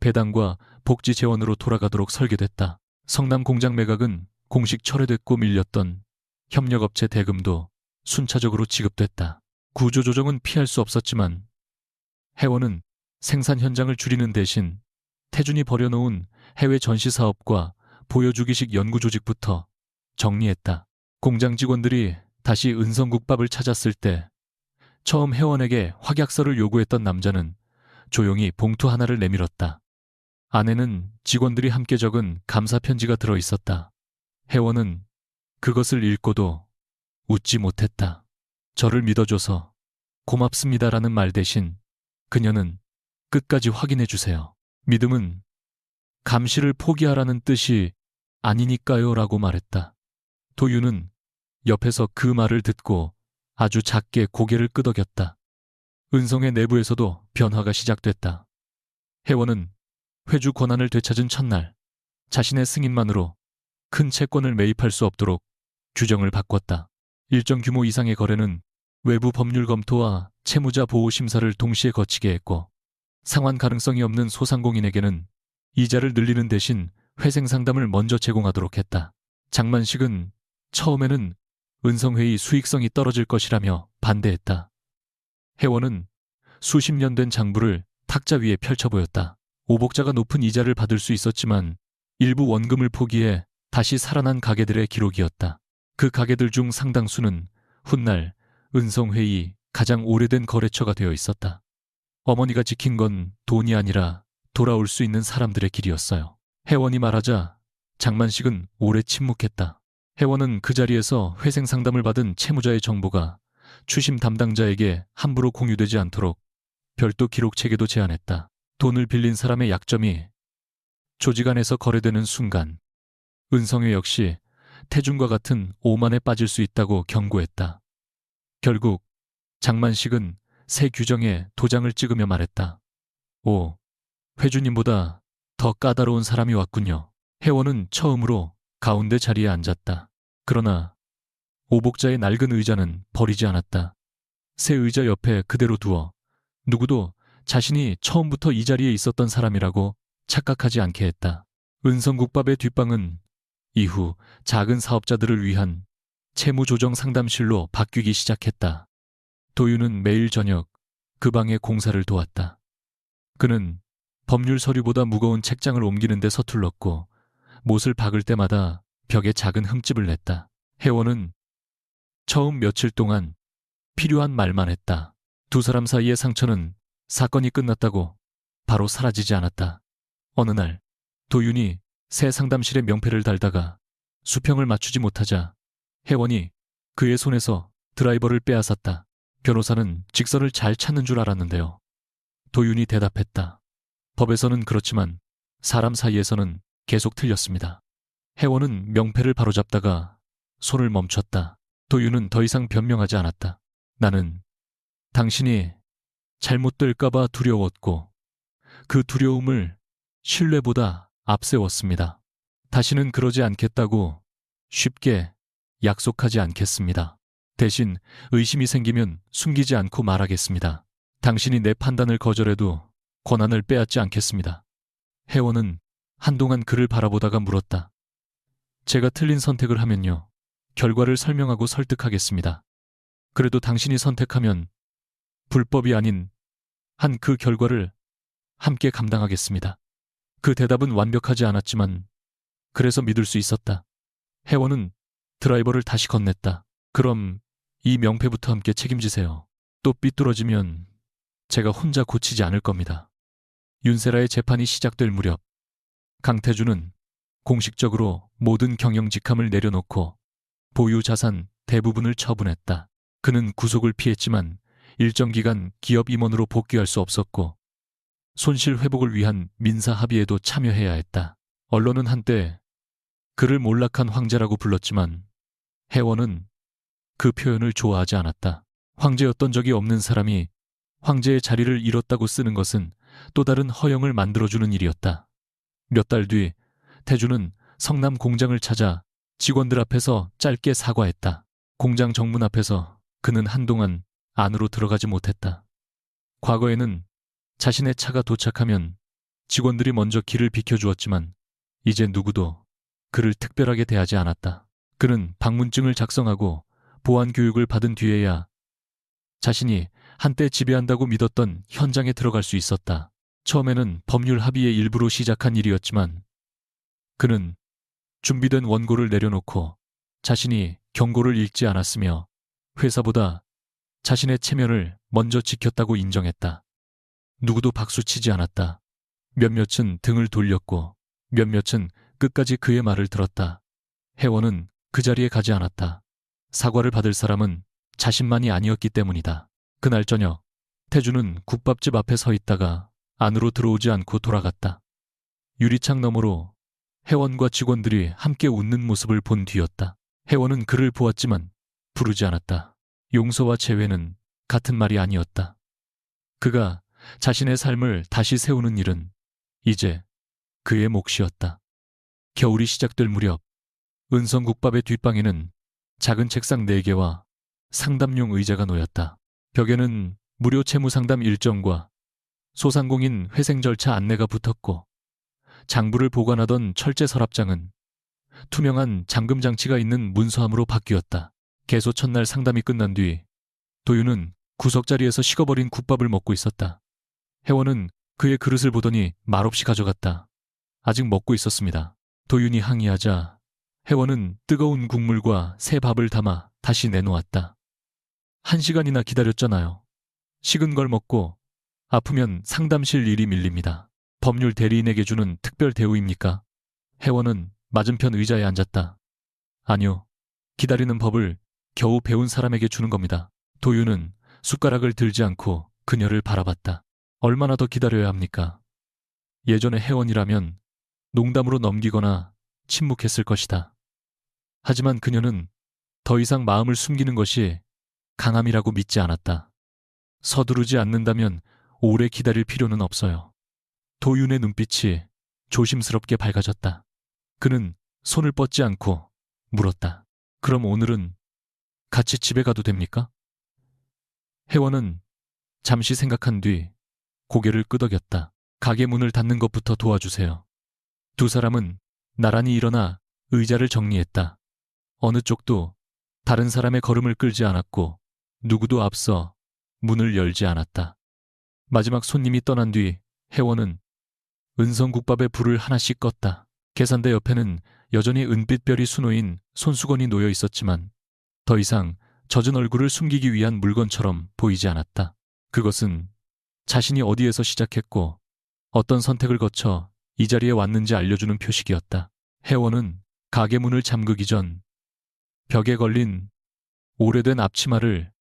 배당과 복지 재원으로 돌아가도록 설계됐다. 성남 공장 매각은 공식 철회됐고 밀렸던 협력업체 대금도 순차적으로 지급됐다. 구조조정은 피할 수 없었지만 혜원은 생산 현장을 줄이는 대신 태준이 버려놓은 해외 전시 사업과 보여주기식 연구 조직부터 정리했다. 공장 직원들이 다시 은성국밥을 찾았을 때 처음 혜원에게 확약서를 요구했던 남자는 조용히 봉투 하나를 내밀었다. 안에는 직원들이 함께 적은 감사 편지가 들어 있었다. 혜원은 그것을 읽고도 웃지 못했다. 저를 믿어줘서 고맙습니다라는 말 대신 그녀는 끝까지 확인해 주세요. 믿음은 감시를 포기하라는 뜻이 아니니까요 라고 말했다. 도윤은 옆에서 그 말을 듣고 아주 작게 고개를 끄덕였다. 은성의 내부에서도 변화가 시작됐다. 혜원은 회주 권한을 되찾은 첫날 자신의 승인만으로 큰 채권을 매입할 수 없도록 규정을 바꿨다. 일정 규모 이상의 거래는 외부 법률 검토와 채무자 보호 심사를 동시에 거치게 했고, 상환 가능성이 없는 소상공인에게는 이자를 늘리는 대신 회생 상담을 먼저 제공하도록 했다. 장만식은 처음에는 은성회의 수익성이 떨어질 것이라며 반대했다. 회원은 수십 년 된 장부를 탁자 위에 펼쳐 보였다. 오복자가 높은 이자를 받을 수 있었지만 일부 원금을 포기해 다시 살아난 가게들의 기록이었다. 그 가게들 중 상당수는 훗날 은성회의 가장 오래된 거래처가 되어 있었다. 어머니가 지킨 건 돈이 아니라 돌아올 수 있는 사람들의 길이었어요. 회원이 말하자 장만식은 오래 침묵했다. 회원은 그 자리에서 회생 상담을 받은 채무자의 정보가 추심 담당자에게 함부로 공유되지 않도록 별도 기록 체계도 제안했다. 돈을 빌린 사람의 약점이 조직 안에서 거래되는 순간 은성회 역시 태준과 같은 오만에 빠질 수 있다고 경고했다. 결국 장만식은 새 규정에 도장을 찍으며 말했다. 오, 회주님보다 더 까다로운 사람이 왔군요. 회원은 처음으로 가운데 자리에 앉았다. 그러나 오복자의 낡은 의자는 버리지 않았다. 새 의자 옆에 그대로 두어 누구도 자신이 처음부터 이 자리에 있었던 사람이라고 착각하지 않게 했다. 은성국밥의 뒷방은 이후 작은 사업자들을 위한 채무조정 상담실로 바뀌기 시작했다. 도윤은 매일 저녁 그 방에 공사를 도왔다. 그는 법률 서류보다 무거운 책장을 옮기는 데 서툴렀고 못을 박을 때마다 벽에 작은 흠집을 냈다. 회원은 처음 며칠 동안 필요한 말만 했다. 두 사람 사이의 상처는 사건이 끝났다고 바로 사라지지 않았다. 어느 날 도윤이 새 상담실에 명패를 달다가 수평을 맞추지 못하자 회원이 그의 손에서 드라이버를 빼앗았다. 변호사는 직선을 잘 찾는 줄 알았는데요. 도윤이 대답했다. 법에서는 그렇지만 사람 사이에서는 계속 틀렸습니다. 회원은 명패를 바로잡다가 손을 멈췄다. 도윤은 더 이상 변명하지 않았다. 나는 당신이 잘못될까봐 두려웠고 그 두려움을 신뢰보다 앞세웠습니다. 다시는 그러지 않겠다고 쉽게 약속하지 않겠습니다. 대신 의심이 생기면 숨기지 않고 말하겠습니다. 당신이 내 판단을 거절해도 권한을 빼앗지 않겠습니다. 회원은 한동안 그를 바라보다가 물었다. 제가 틀린 선택을 하면요. 결과를 설명하고 설득하겠습니다. 그래도 당신이 선택하면 불법이 아닌 한 그 결과를 함께 감당하겠습니다. 그 대답은 완벽하지 않았지만 그래서 믿을 수 있었다. 회원은 드라이버를 다시 건넸다. 그럼 이 명패부터 함께 책임지세요. 또 삐뚤어지면 제가 혼자 고치지 않을 겁니다. 윤세라의 재판이 시작될 무렵 강태주는 공식적으로 모든 경영 직함을 내려놓고 보유 자산 대부분을 처분했다. 그는 구속을 피했지만 일정 기간 기업 임원으로 복귀할 수 없었고 손실 회복을 위한 민사 합의에도 참여해야 했다. 언론은 한때 그를 몰락한 황제라고 불렀지만 회원은 그 표현을 좋아하지 않았다. 황제였던 적이 없는 사람이 황제의 자리를 잃었다고 쓰는 것은 또 다른 허영을 만들어주는 일이었다. 몇 달 뒤 태주는 성남 공장을 찾아 직원들 앞에서 짧게 사과했다. 공장 정문 앞에서 그는 한동안 안으로 들어가지 못했다. 과거에는 자신의 차가 도착하면 직원들이 먼저 길을 비켜주었지만 이제 누구도 그를 특별하게 대하지 않았다. 그는 방문증을 작성하고 보안 교육을 받은 뒤에야 자신이 한때 지배한다고 믿었던 현장에 들어갈 수 있었다. 처음에는 법률 합의의 일부로 시작한 일이었지만 그는 준비된 원고를 내려놓고 자신이 경고를 읽지 않았으며 회사보다 자신의 체면을 먼저 지켰다고 인정했다. 누구도 박수치지 않았다. 몇몇은 등을 돌렸고 몇몇은 끝까지 그의 말을 들었다. 회원은 그 자리에 가지 않았다. 사과를 받을 사람은 자신만이 아니었기 때문이다. 그날 저녁 태주는 국밥집 앞에 서 있다가 안으로 들어오지 않고 돌아갔다. 유리창 너머로 회원과 직원들이 함께 웃는 모습을 본 뒤였다. 회원은 그를 보았지만 부르지 않았다. 용서와 재회는 같은 말이 아니었다. 그가 자신의 삶을 다시 세우는 일은 이제 그의 몫이었다. 겨울이 시작될 무렵 은성국밥의 뒷방에는 작은 책상 4개와 상담용 의자가 놓였다. 벽에는 무료 채무 상담 일정과 소상공인 회생 절차 안내가 붙었고 장부를 보관하던 철제 서랍장은 투명한 잠금 장치가 있는 문서함으로 바뀌었다. 개소 첫날 상담이 끝난 뒤 도윤은 구석자리에서 식어버린 국밥을 먹고 있었다. 혜원은 그의 그릇을 보더니 말없이 가져갔다. 아직 먹고 있었습니다. 도윤이 항의하자 혜원은 뜨거운 국물과 새 밥을 담아 다시 내놓았다. 1시간이나 기다렸잖아요. 식은 걸 먹고 아프면 상담실 일이 밀립니다. 법률 대리인에게 주는 특별 대우입니까? 혜원은 맞은편 의자에 앉았다. 아니요. 기다리는 법을 겨우 배운 사람에게 주는 겁니다. 도윤은 숟가락을 들지 않고 그녀를 바라봤다. 얼마나 더 기다려야 합니까? 예전의 혜원이라면 농담으로 넘기거나 침묵했을 것이다. 하지만 그녀는 더 이상 마음을 숨기는 것이 강함이라고 믿지 않았다. 서두르지 않는다면 오래 기다릴 필요는 없어요. 도윤의 눈빛이 조심스럽게 밝아졌다. 그는 손을 뻗지 않고 물었다. 그럼 오늘은 같이 집에 가도 됩니까? 혜원은 잠시 생각한 뒤 고개를 끄덕였다. 가게 문을 닫는 것부터 도와주세요. 두 사람은 나란히 일어나 의자를 정리했다. 어느 쪽도 다른 사람의 걸음을 끌지 않았고 누구도 앞서 문을 열지 않았다. 마지막 손님이 떠난 뒤 혜원은 은성국밥에 불을 하나씩 껐다. 계산대 옆에는 여전히 은빛별이 수놓인 손수건이 놓여 있었지만 더 이상 젖은 얼굴을 숨기기 위한 물건처럼 보이지 않았다. 그것은 자신이 어디에서 시작했고 어떤 선택을 거쳐 이 자리에 왔는지 알려주는 표식이었다. 혜원은 가게 문을 잠그기 전 벽에 걸린 오래된 앞치마를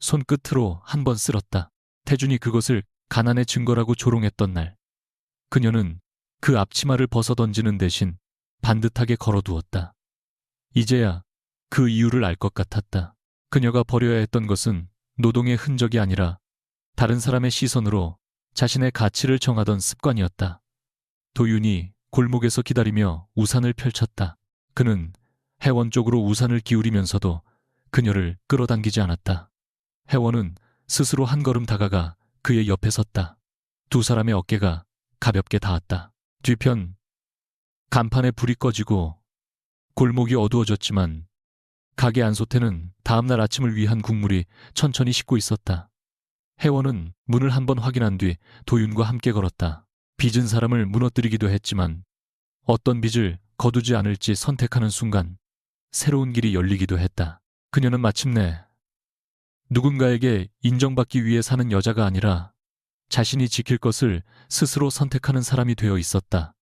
손끝으로 한 번 쓸었다. 태준이 그것을 가난의 증거라고 조롱했던 날, 그녀는 그 앞치마를 벗어던지는 대신 반듯하게 걸어두었다. 이제야 그 이유를 알 것 같았다. 그녀가 버려야 했던 것은 노동의 흔적이 아니라 다른 사람의 시선으로 자신의 가치를 정하던 습관이었다. 도윤이 골목에서 기다리며 우산을 펼쳤다. 그는 혜원 쪽으로 우산을 기울이면서도 그녀를 끌어당기지 않았다. 혜원은 스스로 한 걸음 다가가 그의 옆에 섰다. 두 사람의 어깨가 가볍게 닿았다. 뒤편 간판에 불이 꺼지고 골목이 어두워졌지만 가게 안솥에는 다음날 아침을 위한 국물이 천천히 식고 있었다. 혜원은 문을 한번 확인한 뒤 도윤과 함께 걸었다. 빚은 사람을 무너뜨리기도 했지만 어떤 빚을 거두지 않을지 선택하는 순간 새로운 길이 열리기도 했다. 그녀는 마침내 누군가에게 인정받기 위해 사는 여자가 아니라 자신이 지킬 것을 스스로 선택하는 사람이 되어 있었다.